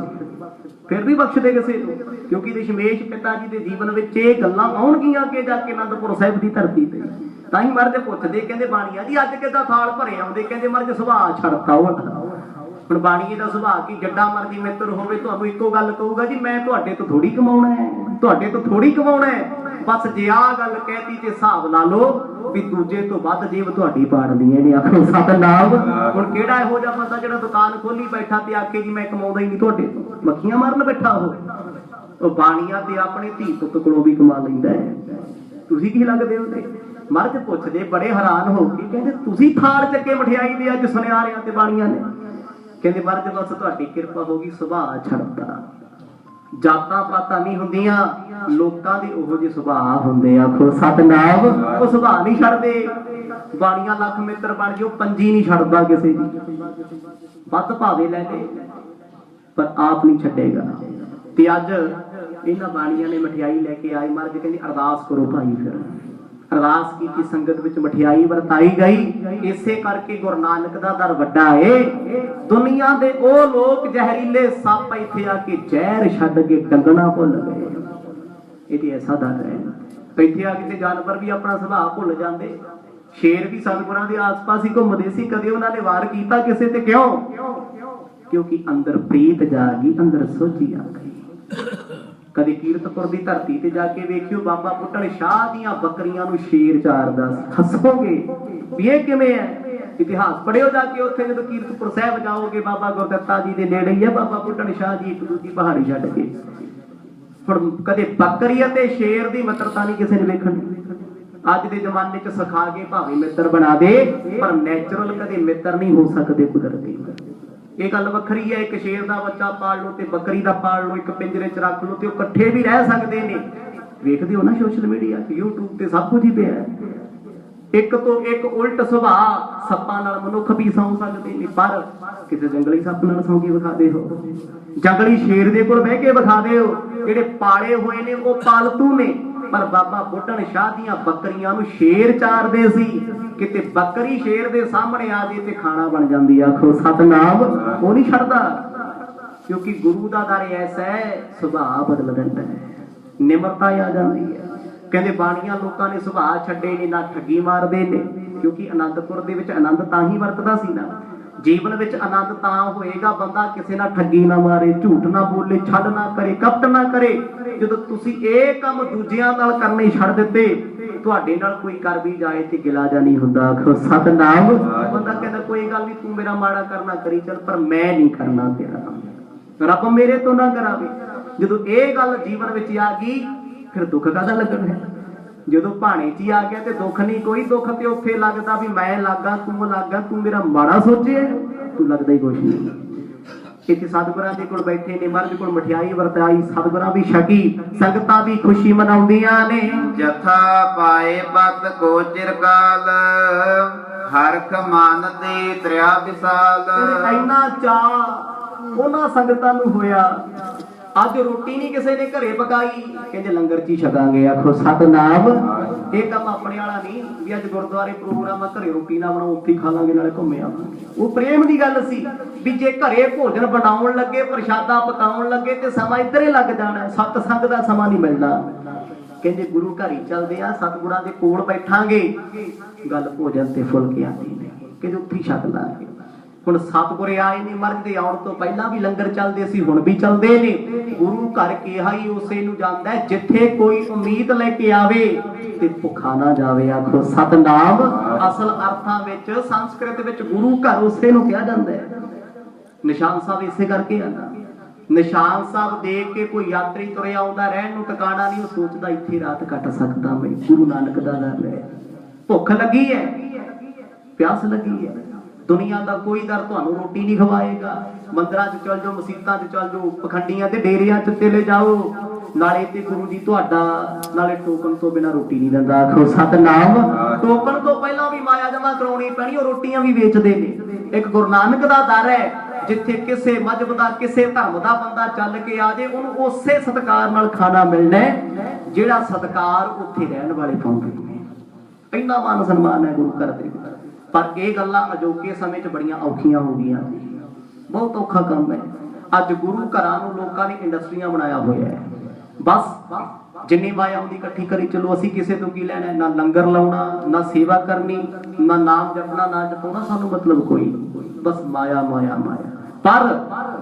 ਫਿਰ ਵੀ ਬਖਸ਼ਦੇ ਕਿਸੇ ਨੂੰ। ਕਿਉਂਕਿ ਦਸ਼ਮੇਸ਼ ਪਿਤਾ ਜੀ ਦੇ ਜੀਵਨ ਵਿੱਚ ਇਹ ਗੱਲਾਂ ਆਉਣਗੀਆਂ ਅੱਗੇ ਜਾ ਕੇ ਆਨੰਦਪੁਰ ਸਾਹਿਬ ਦੀ ਧਰਤੀ ਤੇ। ਤਾਂ ਹੀ ਮਰਦ ਪੁੱਛਦੇ, ਕਹਿੰਦੇ ਬਾਣੀਆ ਜੀ ਅੱਜ ਕਿੱਦਾਂ ਥਾਲ ਭਰੇ ਆਉਂਦੇ। ਕਹਿੰਦੇ ਮਰਦ ਸੁਭਾਅ ਛੱਡਤਾ ਉਹ। ਹੁਣ ਬਾਣੀਏ ਦਾ ਸੁਭਾਅ ਕੀ, ਜੱਡਾ ਮਰਜੀ ਮਿੱਤਰ ਹੋਵੇ ਤੁਹਾਨੂੰ ਇੱਕੋ ਗੱਲ ਕਹੂਗਾ, ਜੀ ਮੈਂ ਤੁਹਾਡੇ ਤੋਂ ਥੋੜੀ ਕਮਾਉਣਾ ਹੈ, ਤੁਹਾਡੇ ਤੋਂ ਥੋੜੀ ਕਮਾਉਣਾ ਹੈ। ਬਸ ਜੇ ਆਹ ਗੱਲ ਕਹਿਤੀ ਤੇ ਹਿਸਾਬ ਲਾ ਲਓ ਵੀ ਦੂਜੇ ਤੋਂ ਵੱਧ ਜੇਬ ਤੁਹਾਡੀ ਪਾੜਦੀਆਂ ਨੇ। ਆਖੋ ਸਤਨਾਮ। ਹੁਣ ਕਿਹੜਾ ਇਹੋ ਜਿਹਾ ਬੰਦਾ ਜਿਹੜਾ ਦੁਕਾਨ ਖੋਲੀ ਬੈਠਾ ਤੇ ਆਖੇ ਜੀ ਮੈਂ ਕਮਾਉਂਦਾ ਹੀ ਨਹੀਂ ਤੁਹਾਡੇ ਤੋਂ, ਮੱਖੀਆਂ ਮਾਰਨ ਬੈਠਾ ਉਹ ਬਾਣੀਆਂ ਤੇ ਆਪਣੇ ਧੀ ਪੁੱਤ ਕੋਲੋਂ ਵੀ ਕਮਾ ਲੈਂਦਾ ਹੈ। ਤੁਸੀਂ ਕੀ ਲੱਗਦੇ ਹੋ? ਤੇ ਮਰਦ ਪੁੱਛਦੇ ਬੜੇ ਹੈਰਾਨ ਹੋ ਕੇ, ਕਹਿੰਦੇ ਤੁਸੀਂ ਥਾਲ ਚੱਕੇ ਮਠਿਆਈ ਦੇ ਅੱਜ ਸੁਨਿਆਰਿਆਂ ਤੇ ਬਾਣੀਆਂ ਨੇ। ਕਹਿੰਦੇ ਮਰਦ ਬਸ ਤੁਹਾਡੀ ਕਿਰਪਾ ਹੋ ਗਈ, ਸੁਭਾਅ ਛੱਡਦਾ। ਜਾਤਾਂ ਪਾਤਾਂ ਨਹੀਂ ਹੁੰਦੀਆਂ, ਲੋਕਾਂ ਦੇ ਉਹੋ ਜਿਹੇ ਸੁਭਾਅ ਹੁੰਦੇ। ਆਖੋ ਸਤਨਾਮ। ਉਹ ਸੁਭਾਅ ਨਹੀਂ ਛੱਡਦੇ। ਬਾਣੀਆਂ ਲੱਖ ਮਿੱਤਰ ਬਣ ਜਾਓ, ਪੰਜੀ ਨਹੀਂ ਛੱਡਦਾ ਕਿਸੇ ਦੀ, ਵੱਧ ਭਾਵੇਂ ਲੈ ਲੈ ਪਰ ਆਪ ਨਹੀਂ ਛੱਡੇਗਾ। ਤੇ ਅੱਜ ਇਹਨਾਂ ਬਾਣੀਆਂ ਨੇ ਮਠਿਆਈ ਲੈ ਕੇ ਆਈ। ਮਰਦ ਕਹਿੰਦੀ ਅਰਦਾਸ ਕਰੋ ਭਾਈ। ਫਿਰ ਅਰਦਾਸ ਕੀਤੀ, ਸੰਗਤ ਵਿੱਚ ਮਠਿਆਈ ਵਰਤਾਈ ਗਈ। ਇਸੇ ਕਰਕੇ ਗੁਰੂ ਨਾਨਕ ਦਾ ਦਰ ਵੱਡਾ ਏ। ਦੁਨੀਆ ਦੇ ਉਹ ਲੋਕ ਜ਼ਹਿਰੀਲੇ ਸੱਪ ਇੱਥੇ ਆ ਕੇ ਜ਼ਹਿਰ ਛੱਡ ਕੇ ਡੰਗਣਾ ਭੁੱਲ ਗਏ। ਇਹਦੀ ਐਸਾ ਦਰ ਹੈ। ਇੱਥੇ ਆ ਕੇ ਤੇ ਜਾਨਵਰ ਵੀ ਆਪਣਾ ਸੁਭਾਅ ਭੁੱਲ ਜਾਂਦੇ। ਸ਼ੇਰ ਵੀ ਸਤਿਗੁਰਾਂ ਦੇ ਆਸ-ਪਾਸ ਹੀ ਘੁੰਮਦੇ ਸੀ। ਕਦੇ ਉਹਨਾਂ ਨੇ ਵਾਰ ਕੀਤਾ ਕਿਸੇ ਤੇ? ਕਿਉਂ? ਕਿਉਂਕਿ ਅੰਦਰ ਪ੍ਰੀਤ ਜਾਗੀ, ਅੰਦਰ ਸੋਝੀ ਆ ਗਈ। ਕਦੇ ਕੀਰਤਪੁਰ ਦੀ ਧਰਤੀ ਤੇ ਜਾ ਕੇ ਵੇਖਿਓ, ਬਾਬਾ ਬੁੱਢਣ ਸ਼ਾਹ ਦੀਆਂ ਬੱਕਰੀਆਂ ਨੂੰ ਸ਼ੇਰ ਚਾਰਦਾ। ਹੱਸੋਗੇ ਵੀ ਇਹ ਕਿਵੇਂ ਹੈ? इतिहास पढ़ियो जाके उत्थे जदों कीरतपुर साहिब जाओगे बाबा गुरदत्ता जी के नेड़े ही है बाबा बुढ़न शाह जी एक दूजी पहाड़ी छड्ड के हुण कदे बकरी अते शेर की मित्रता नहीं किसी ने वेखणी अज के जमाने च सिखा के भावें मित्र बना दे पर नैचुरल कदे मित्र नहीं हो सकते कुदरती ये गल वखरी है एक शेर का बच्चा पाल लो ते बकरी का पाल लो एक पिंजरे च रख लो ते इकट्ठे भी रह सकते हैं वेखदे हो ना सोशल मीडिया यूट्यूब ते सब कुछ ही पिया एक तो एक उल्ट सुभाव सप्पां नाल मनुख भी सौ सकते हैं पर किसी जंगली सप नाल सौ के विखा दे हो जंगली शेर दे कोल बह के विखा दे हो जेडे पाले हुए ने वो पालतू ने पर बाबा बुढ़न शाह दियां बकरियां नूं शेर चारदे सी किते बकरी शेर दे सामने आ जाए ते खाना बन जांदी आखो सतनाम वो नहीं छड़दा क्योंकि गुरु दा दर ऐसा है सुभाव बदल दिंदा है निमरता आ जाती है कहते बाणियां लोगों ने सुभाव छड्डे ने ना ठगी मारदे ने क्योंकि आनंदपुर दे विच आनंद तां ही वरतदा सी ना जीवन विच आनंद तां होएगा बंदा किसी ना ठगी ना मारे झूठ ना बोले छल ना करे कपट ना करे जदों तुसीं इह काम दूजियां नाल करने छड्ड दित्ते तुहाडे नाल कोई कर भी जाए ते गिला जा नहीं हुंदा आखो सतनाम बंदा कहदा कोई गल नहीं तू मेरा माड़ा करना करी चल पर मैं नहीं करना तेरा रब मेरे तो ना करावे जदों इह गल जीवन विच आ गई फिर दुख कादा लगना है जो भाने च ही आ गया तो दुख नहीं कोई दुख तो उत्थे लगता भी मैं लागा तू मेरा माड़ा सोचे तू लगता ही कुछ नहीं इत्थे सतगुरां दे कोल बैठे ने महाराज कोल मठियाई वरताई सतगुरां भी छकी संगतां भी खुशी मनाउंदियां ने जथा पाए पत को चिरकाल हरख मान दे त्रिया विसाल इन्ना चा उन्हां संगतां नूं होया अज रोटी नहीं किसी ने घरे पकाई कहते लंगर च ही छकांगे आखो सतनाम ये काम अपने वाला नहीं भी अज गुरुद्वारे प्रोग्राम है घरे रोटी ना बनाओ उत्थे खा लांगे नाले घूमे आवांगे वो प्रेम की गल सी भी जे घरे भोजन बनाउण लगे प्रशादा पकाउण लगे ते समा इधर ही लग जाना सतसंग दा समा नहीं मिलना कहते गुरु घर ही चलदे आ सतगुरां दे कोल बैठांगे गल भोजन ते फुलके आती ने कि उत्थे ही छक लांगे हुण सतगुरे आए ने मरद दे आउण तो पहला भी लंगर चलदे सी हुण भी चलदे ने गुरु घर किहा ही उसे नूं जांदा है जिथे कोई उम्मीद लेके आवे ते भुखा ना जावे आखो सतनाम असल अर्थां विच संस्कृत विच गुरु घर उसे नूं कहा जांदा है निशान साहब इसे करके आंदा निशान साहब देख के कोई यात्री तुरे आउंदा रहण नूं ठिकाना नहीं वो सोचदा इत्थे रात कट सकदा मैं गुरु नानक दा दर है भुख लगी है प्यास लगी है दुनिया का कोई दर तुहानू रोटी नहीं खवाएगा मंदिरां च चल जाओ मसीतां च चल जाओ पखंडियां ते डेरियां च चले जाओ नाले ते गुरु जी तुहाडा नाले टोकन तो बिना रोटी नहीं दिंदा आखो सतनाम टोकन तो पहला भी माया जमा कराउणी पैणी और रोटियां भी वेचदे ने एक गुरु नानक दा दर है जिथे किसे मजहब दा किसे धर्म दा बंदा चल के आ जाए उन्होंने उसे सत्कार नाल खाना मिलना है जिहड़ा सत्कार उत्थे रहण वाले पाउंदे ने इन्ना मान सन्मान है गुरु घर दे पर यह गल्लां अजोके समय च बड़ियां औखियां हो गईयां बहुत औखा काम है अज गुरु घरां नूं लोकां ने इंडस्ट्रियां बनाया होया है बस जिन्नी माया आउंदी इकट्ठी करी चलो असीं किसे तो की लैणा ना लंगर लाउणा ना सेवा करनी ना नाम जपना ना जपाउणा सानूं मतलब कोई बस माया माया माया पर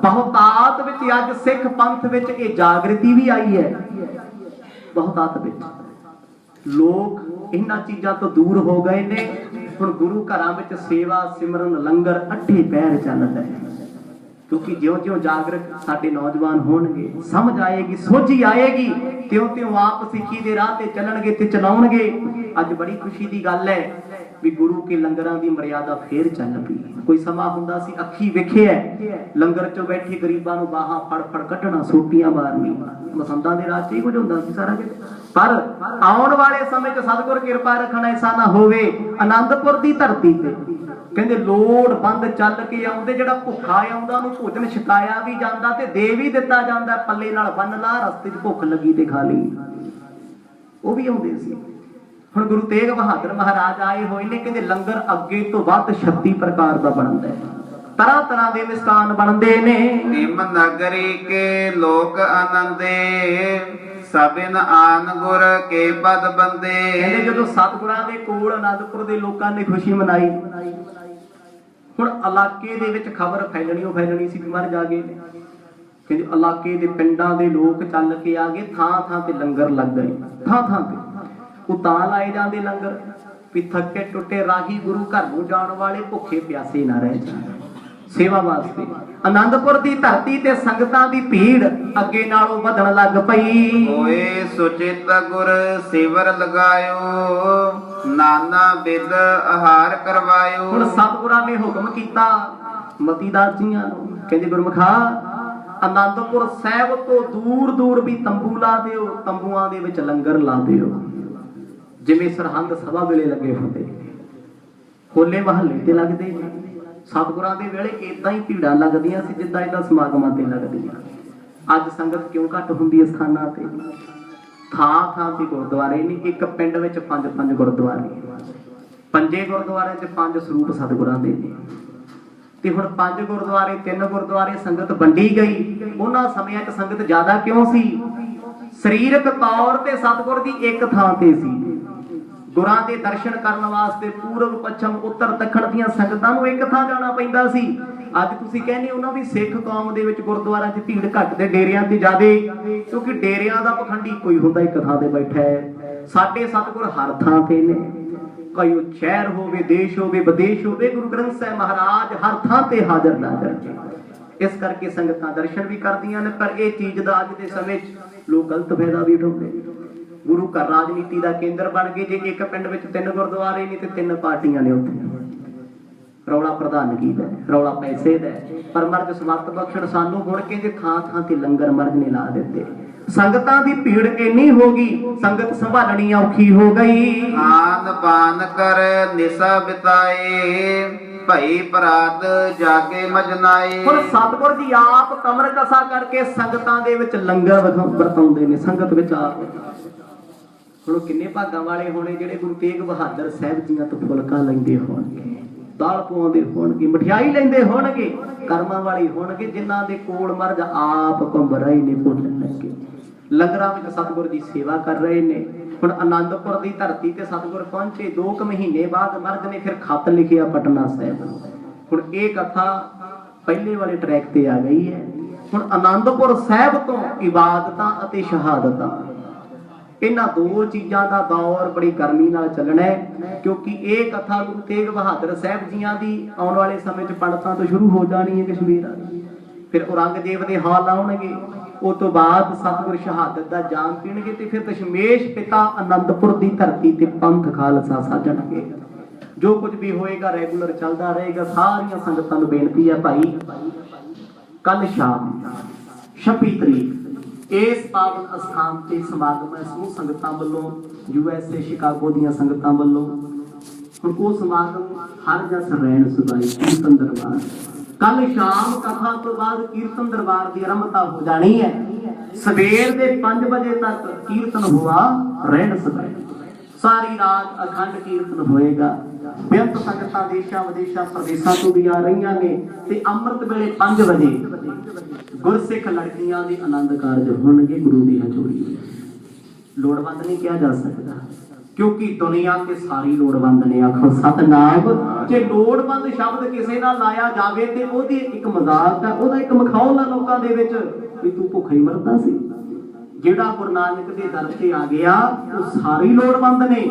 बहुतात विच अज सिख पंथ विच इह जागृति भी आई है बहुतात विच लोग इन्हां चीज़ां तो दूर हो गए ने हुण गुरु घरां विच सेवा सिमरन लंगर अठे पैर चलदा है क्योंकि ज्यों ज्यों जागृत साडे नौजवान होणगे समझ आएगी सोझी आएगी त्यों त्यों आप सिੱਖੀ दे राह ते चलणगे ते चलाउणगे अज बड़ी खुशी दी गल है भी गुरु के लंगरां दी मर्यादा फेर चल पई कोई समा हुंदा सी अखी वेखिया लंगर चों बैठे गरीबां नूं बाहां फड़ फड़ कढना सोटियां मारनी मसंदां दे राह च ही कुछ हुंदा सी सारा कुछ पर आउण वाले समय च सतगुर किरपा रखण ऐसा ना होवे आनंदपुर दी धरती ते कहंदे लोड़ बंद चल के आउंदे जिहड़ा भुखा आउंदा ओनूं भोजन छकाया भी जांदा ते दे भी दित्ता जांदा पल्ले नाल बन ला रस्ते च भुख लगी ते खा लई ਉਹ ਵੀ ਆਉਂਦੇ ਸੀ ਹੁਣ ਗੁਰੂ ਤੇਗ ਬਹਾਦਰ ਮਹਾਰਾਜ ਆਏ ਹੋਏ ਨੇ ਕਹਿੰਦੇ ਲੰਗਰ ਅੱਗੇ ਤੋਂ ਵੱਧ 36 ਪ੍ਰਕਾਰ ਦਾ ਬਣਦਾ ਹੈ ਤਰ੍ਹਾਂ ਤਰ੍ਹਾਂ ਦੇ ਮਿਸਤਾਨ ਬਣਦੇ ਨੇ ਨਿਮ ਨਗਰੀ ਕੇ ਲੋਕ ਆਨੰਦੇ ਸਭਨ ਆਨ ਗੁਰ ਕੇ ਪਦ ਬੰਦੇ ਕਹਿੰਦੇ ਜਦੋਂ ਸਤਿਗੁਰਾਂ ਦੇ ਕੋਲ ਆਨੰਦਪੁਰ ਦੇ ਲੋਕਾਂ ਨੇ ਖੁਸ਼ੀ ਮਨਾਈ ਹੁਣ ਇਲਾਕੇ ਦੇ ਵਿੱਚ ਖਬਰ ਫੈਲਣੀ ਸੀ ਬਿਮਾਰ ਜਾ ਗਏ ਨੇ ਕਹਿੰਦੇ ਇਲਾਕੇ ਦੇ ਪਿੰਡਾਂ ਦੇ ਲੋਕ ਚੱਲ ਕੇ ਆ ਗਏ ਥਾਂ ਥਾਂ ਤੇ ਲੰਗਰ ਲੱਗ ਗਏ ਥਾਂ ਥਾਂ ਤੇ ਉਹ ਤਾਂ ਲਾਏ ਜਾਂਦੇ ਲੰਗਰ ਵੀ ਥੱਕੇ ਟੁੱਟੇ ਰਾਹੀ ਗੁਰੂ ਘਰ ਨੂੰ ਜਾਣ ਵਾਲੇ ਭੁੱਖੇ ਪਿਆਸੇ ਨਾ ਰਹਿ ਜਾਣ। ਸੇਵਾ ਵਾਸਤੇ ਆਨੰਦਪੁਰ ਦੀ ਧਰਤੀ ਤੇ ਸੰਗਤਾਂ ਦੀ ਭੀੜ ਅੱਗੇ ਨਾਲੋਂ ਵਧਣ ਲੱਗ ਪਈ। ਹੋਏ ਸੁਚਿਤ ਗੁਰ ਸੇਵਰ ਲਗਾਇਓ, ਨਾਨਾ ਬਿਦ ਆਹਾਰ ਕਰਵਾਇਓ। ਹੁਣ ਸਤਿਗੁਰਾਂ ਨੇ ਹੁਕਮ ਕੀਤਾ ਮਤੀਦਾਸ ਜੀਆਂ ਨੂੰ, ਕਹਿੰਦੇ ਗੁਰਮੁਖਾ ਆਨੰਦਪੁਰ ਸਾਹਿਬ ਤੋਂ ਦੂਰ ਦੂਰ ਵੀ ਤੰਬੂ ਲਾ ਦਿਓ, ਤੰਬੂਆਂ ਦੇ ਵਿੱਚ ਲੰਗਰ ਲਾ ਦਿਓ, ਜਿਵੇਂ ਸਰਹੰਦ ਸਭਾ ਵੇਲੇ ਲੱਗੇ ਹੁੰਦੇ, ਹੋਲੇ ਮਹੱਲੇ ਤੇ ਲੱਗਦੇ ਨੇ। ਸਤਿਗੁਰਾਂ ਦੇ ਵੇਲੇ ਇਦਾਂ ਹੀ ਭੀੜਾਂ ਲੱਗਦੀਆਂ ਸੀ ਜਿੱਦਾਂ ਇਦਾਂ ਸਮਾਗਮਾਂ ਤੇ ਲੱਗਦੀਆਂ। ਅੱਜ ਸੰਗਤ ਕਿਉਂ ਘੱਟ ਹੁੰਦੀ ਹੈ ਸਥਾਨਾਂ ਤੇ? ਥਾਂ ਥਾਂ ਤੇ ਗੁਰਦੁਆਰੇ ਨਹੀਂ, ਇੱਕ ਪਿੰਡ ਵਿੱਚ 5 ਗੁਰਦੁਆਰੇ, 5 ਗੁਰਦੁਆਰਿਆਂ 'ਚ 5 ਸਰੂਪ ਸਤਿਗੁਰਾਂ ਦੇ ਨੇ। ਤੇ ਹੁਣ 5 ਗੁਰਦੁਆਰੇ 3 ਗੁਰਦੁਆਰੇ ਸੰਗਤ ਵੰਡੀ ਗਈ। ਉਹਨਾਂ ਸਮਿਆਂ 'ਚ ਸੰਗਤ ਜ਼ਿਆਦਾ ਕਿਉਂ ਸੀ? ਸਰੀਰਕ ਤੌਰ ਤੇ ਸਤਿਗੁਰ ਦੀ ਇੱਕ ਥਾਂ ਤੇ ਸੀ। ਗੁਰਾਂ ਦੇ ਦਰਸ਼ਨ ਕਰਨ ਵਾਸਤੇ ਪੂਰਬ ਪੱਛਮ ਉੱਤਰ ਦੱਖਣ ਦੀਆਂ ਸੰਗਤਾਂ ਨੂੰ ਇੱਕ ਥਾਂ ਜਾਣਾ ਪੈਂਦਾ ਸੀ। ਅੱਜ ਤੁਸੀਂ ਕਹਿੰਦੇ ਉਹਨਾਂ ਦੀ ਸਿੱਖ ਕੌਮ ਦੇ ਵਿੱਚ ਗੁਰਦੁਆਰਿਆਂ 'ਚ ਭੀੜ ਘੱਟ ਤੇ ਡੇਰਿਆਂ ਤੇ ਜ਼ਿਆਦੇ, ਕਿਉਂਕਿ ਡੇਰਿਆਂ ਦਾ ਪਖੰਡੀ ਕੋਈ ਹੁੰਦਾ ਇੱਕ ਥਾਂ ਤੇ ਬੈਠਾ ਹੈ। ਸਾਡੇ ਸਤਿਗੁਰ ਹਰ ਥਾਂ ਤੇ ਨੇ, ਕੋਈ ਸ਼ਹਿਰ ਹੋਵੇ, ਦੇਸ਼ ਹੋਵੇ, ਵਿਦੇਸ਼ ਹੋਵੇ, ਗੁਰੂ ਗ੍ਰੰਥ ਸਾਹਿਬ ਮਹਾਰਾਜ ਹਰ ਥਾਂ ਤੇ ਹਾਜ਼ਰ ਨਾਜ਼ਰ ਨੇ। ਇਸ ਕਰਕੇ ਸੰਗਤਾਂ ਦਰਸ਼ਨ ਵੀ ਕਰਦੀਆਂ ਨੇ, ਪਰ ਇਹ ਚੀਜ਼ ਦਾ ਅੱਜ ਦੇ ਸਮੇਂ 'ਚ ਲੋਕ ਗਲਤ ਫਾਇਦਾ ਵੀ ਉਠਾਉਂਦੇ। ਗੁਰੂ ਘਰ ਰਾਜਨੀਤੀ ਦਾ ਕੇਂਦਰ ਬਣ ਗਏ। ਜੇ ਇੱਕ ਪਿੰਡ ਵਿੱਚ 3 ਗੁਰਦੁਆਰੇ ਨੇ ਤੇ 3 ਪਾਰਟੀਆਂ ਨੇ ਉੱਥੇ। ਰੌਲਾ ਪ੍ਰਧਾਨਗੀ ਦਾ, ਰੌਲਾ ਪੈਸੇ ਦਾ। ਪਰ ਮਰਗ ਸਮਰਥ ਬਖਸ਼ਣ ਸਾਨੂੰ ਹੁਣ ਕਹਿੰਦੇ ਥਾਂ ਥਾਂ ਤੇ ਲੰਗਰ ਮਰਗ ਨੇ ਲਾ ਦਿੱਤੇ। ਸੰਗਤਾਂ ਦੀ ਭੀੜ ਇੰਨੀ ਹੋ ਗਈ, ਸੰਗਤ ਸੰਭਾਲਣੀ ਔਖੀ ਹੋ ਗਈ। ਆਨ ਬਾਨ ਕਰ ਨਿਸਾ ਬਿਤਾਏ, ਭਈ ਪ੍ਰਾਤ ਜਾਗੇ ਮਜਨਾਏ। ਹੁਣ ਸਤਿਗੁਰ ਜੀ ਆਪ ਕਮਰ ਕਸਾ ਕਰਕੇ ਸੰਗਤਾਂ ਦੇ ਵਿੱਚ ਲੰਗਰ ਵਰਤਾਉਂਦੇ ਨੇ, ਸੰਗਤ ਵਿੱਚ ਆਪ। ਹੁਣ ਕਿੰਨੇ ਭਾਗਾਂ ਵਾਲੇ ਹੋਣੇ ਜਿਹੜੇ ਗੁਰੂ ਤੇਗ ਬਹਾਦਰ ਸਾਹਿਬ ਜੀਆਂ ਤੋਂ ਫੁਲਕਾ ਲੈਂਦੇ ਹੋਣਗੇ, ਦਾਲ ਪਵਾਉਂਦੇ ਹੋਣਗੇ, ਮਠਿਆਈ ਲੈਂਦੇ ਹੋਣਗੇ, ਕਰਮਾਂ ਵਾਲੇ ਹੋਣਗੇ ਜਿਨ੍ਹਾਂ ਦੇ ਕੋਲ ਮਰਜ ਆਪ ਘੁੰਮ ਰਹੇ ਨੇ ਭੋਜਨ ਲੈ ਕੇ। ਲੰਗਰਾਂ ਵਿੱਚ ਸਤਿਗੁਰ ਦੀ ਸੇਵਾ ਕਰ ਰਹੇ ਨੇ। ਹੁਣ ਆਨੰਦਪੁਰ ਦੀ ਧਰਤੀ ਤੇ ਸਤਿਗੁਰ ਪਹੁੰਚੇ, 2 ਮਹੀਨੇ ਬਾਅਦ ਮਰਜ ਨੇ ਫਿਰ ਖੱਤ ਲਿਖਿਆ ਪਟਨਾ ਸਾਹਿਬ ਨੂੰ। ਹੁਣ ਇਹ ਕਥਾ ਪਹਿਲੇ ਵਾਲੇ ਟਰੈਕ ਤੇ ਆ ਗਈ ਹੈ। ਹੁਣ ਆਨੰਦਪੁਰ ਸਾਹਿਬ ਤੋਂ ਇਬਾਦਤਾਂ ਅਤੇ ਸ਼ਹਾਦਤਾਂ, ਇਹਨਾਂ 2 ਚੀਜ਼ਾਂ ਦਾ ਦੌਰ ਬੜੀ ਗਰਮੀ ਨਾਲ ਚੱਲਣਾ ਹੈ, ਕਿਉਂਕਿ ਇਹ ਕਥਾ ਗੁਰੂ ਤੇਗ ਬਹਾਦਰ ਸਾਹਿਬ ਜੀਆਂ ਦੀ ਆਉਣ ਵਾਲੇ ਸਮੇਂ 'ਚ ਪੰਡਤਾਂ ਤੋਂ ਸ਼ੁਰੂ ਹੋ ਜਾਣੀ ਹੈ ਕਸ਼ਮੀਰ ਵਾਲੀ। ਫਿਰ ਔਰੰਗਜ਼ੇਬ ਦੇ ਹਾਲ ਆਉਣਗੇ, ਉਸ ਤੋਂ ਬਾਅਦ ਸਤਿਗੁਰ ਸ਼ਹਾਦਤ ਦਾ ਜਾਮ ਪੀਣਗੇ, ਤੇ ਫਿਰ ਦਸ਼ਮੇਸ਼ ਪਿਤਾ ਆਨੰਦਪੁਰ ਦੀ ਧਰਤੀ ਤੇ ਪੰਥ ਖਾਲਸਾ ਸਾਜਣਗੇ। ਜੋ ਕੁਝ ਵੀ ਹੋਏਗਾ ਰੈਗੂਲਰ ਚੱਲਦਾ ਰਹੇਗਾ। ਸਾਰੀਆਂ ਸੰਗਤਾਂ ਨੂੰ ਬੇਨਤੀ ਹੈ ਭਾਈ, ਕੱਲ ਸ਼ਾਮ 26 ਤਰੀਕ ਇਸ ਪਾਵਨ ਅਸਥਾਨ ਤੇ ਸਮਾਗਮ ਹੈ। ਸਮੂਹ ਸੰਗਤਾਂ ਵੱਲੋਂ, USA ਸ਼ਿਕਾਗੋ ਦੀਆਂ ਸੰਗਤਾਂ ਵੱਲੋਂ। ਹੁਣ ਉਹ ਸਮਾਗਮ ਹਰ ਜਸ ਰਹਿਣ ਸੁਭਾਈ ਕੀਰਤਨ ਦਰਬਾਰ। ਕੱਲ ਸ਼ਾਮ ਕਥਾ ਤੋਂ ਬਾਅਦ ਕੀਰਤਨ ਦਰਬਾਰ ਦੀ ਆਰੰਭਤਾ ਹੋ ਜਾਣੀ ਹੈ। ਸਵੇਰ ਦੇ 5 ਵਜੇ ਤੱਕ ਕੀਰਤਨ ਹੋਆ ਰਹਿਣ ਸੁਭਾਈ। ਸਾਰੀ ਰਾਤ ਅਖੰਡ ਕੀਰਤਨ ਹੋਏਗਾ। ਬੇਅੰਤ ਸੰਗਤਾਂ ਦੇਸ਼ਾਂ ਵਿਦੇਸ਼ਾਂ ਪ੍ਰਦੇਸ਼ਾਂ ਤੋਂ ਵੀ ਆ ਰਹੀਆਂ ਨੇ। ਤੇ ਅੰਮ੍ਰਿਤ ਵੇਲੇ 5 ਵਜੇ ਗੁਰਸਿੱਖ ਲੜਕੀਆਂ ਦੇ ਆਨੰਦ ਕਾਰਜ ਹੋਣਗੇ ਗੁਰੂ ਦੀ ਹਜ਼ੂਰੀ। ਲੋੜਵੰਦ ਨਹੀਂ ਕਿਹਾ ਜਾ ਸਕਦਾ, ਕਿਉਂਕਿ ਦੁਨੀਆ ਤੇ ਸਾਰੀ ਲੋੜਵੰਦ ਨੇ। ਆਖੋ ਸਤਨਾਮ। ਜੇ ਲੋੜਵੰਦ ਸ਼ਬਦ ਕਿਸੇ ਨਾਲ ਲਾਇਆ ਜਾਵੇ ਤੇ ਉਹਦੀ ਇੱਕ ਮਜ਼ਾਕ ਹੈ, ਉਹਦਾ ਇੱਕ ਮਖੌਲ ਹੈ ਲੋਕਾਂ ਦੇ ਵਿੱਚ ਵੀ ਤੂੰ ਭੁੱਖਾ ਹੀ ਮਰਦਾ ਸੀ। ਜਿਹੜਾ ਗੁਰੂ ਨਾਨਕ ਦੇ ਦਰ ਤੇ ਆ ਗਿਆ ਉਹ ਸਾਰੇ ਲੋੜਵੰਦ ਨੇ।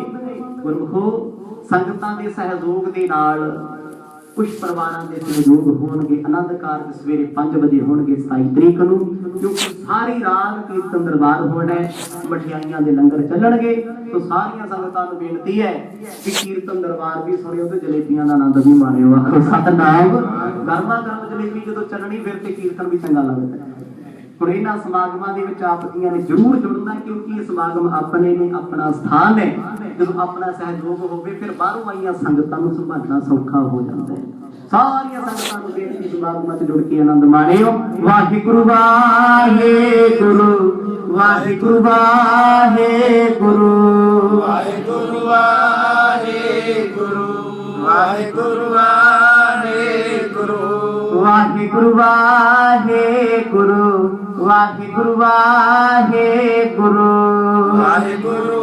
ਗੁਰਮੁਖੋ, ਸੰਗਤਾਂ ਦੇ ਸਹਿਯੋਗ ਦੇ ਨਾਲ ਕੁਝ ਪਰਿਵਾਰਾਂ ਦੇ ਸਹਿਯੋਗ ਹੋਣਗੇ। ਆਨੰਦ ਕਾਰਜ ਸਵੇਰੇ 5 ਵਜੇ ਹੋਣਗੇ 27 ਤਰੀਕ ਨੂੰ, ਕਿਉਂਕਿ ਸਾਰੀ ਰਾਤ ਕੀਰਤਨ ਦਰਬਾਰ ਹੋਣਾ ਹੈ, ਮਠਿਆਈਆਂ ਦੇ ਲੰਗਰ ਚੱਲਣਗੇ। ਤੋਂ ਸਾਰੀਆਂ ਸੰਗਤਾਂ ਨੂੰ ਬੇਨਤੀ ਹੈ ਕਿ ਕੀਰਤਨ ਦਰਬਾਰ ਵੀ ਸੁਣਿਓ ਤੇ ਜਲੇਬੀਆਂ ਦਾ ਆਨੰਦ ਵੀ ਮਾਣਿਓ। ਆਖੋ ਸਤਨਾਮ। ਗਰਮਾ ਗਰਮ ਜਲੇਬੀ ਜਦੋਂ ਚੱਲਣੀ ਫਿਰ ਤੇ ਕੀਰਤਨ ਵੀ ਚੰਗਾ ਲੱਗਦਾ। ਹੁਣ ਇਹਨਾਂ ਸਮਾਗਮਾਂ ਦੇ ਵਿੱਚ ਆਪ ਜੀਆਂ ਨੇ ਜ਼ਰੂਰ ਜੁੜਨਾ, ਕਿਉਂਕਿ ਇਹ ਸਮਾਗਮ ਆਪਣੇ ਨੇ, ਆਪਣਾ ਸਥਾਨ ਹੈ। ਜਦੋਂ ਆਪਣਾ ਸਹਿਯੋਗ ਹੋਵੇ ਫਿਰ ਬਾਹਰੋਂ ਆਈਆਂ ਸੰਗਤਾਂ ਨੂੰ ਸੰਭਾਲਣਾ ਸੌਖਾ ਹੋ ਜਾਂਦਾ ਹੈ। ਸਾਰੀਆਂ ਸੰਗਤਾਂ ਨੂੰ ਬੇਨਤੀ ਸਮਾਗਮਾਂ 'ਚ ਜੁੜ ਕੇ ਆਨੰਦ ਮਾਣਿਓ। ਵਾਹਿਗੁਰੂ ਵਾਹਿਗੁਰੂ ਵਾਹਿਗੁਰੂ ਵਾਹਿਗੁਰੂ ਵਾਹਿਗੁਰੂ ਵਾਹਿਗੁਰੂ ਵਾਹਿਗੁਰੂ ਵਾਹਿਗੁਰੂ ਵਾਹਿਗੁਰੂ ਵਾਹਿਗੁਰੂ ਵਾਹਿਗੁਰੂ ਵਾਹਿਗੁਰੂ ਵਾਹਿਗੁਰੂ ਵਾਹਿਗੁਰੂ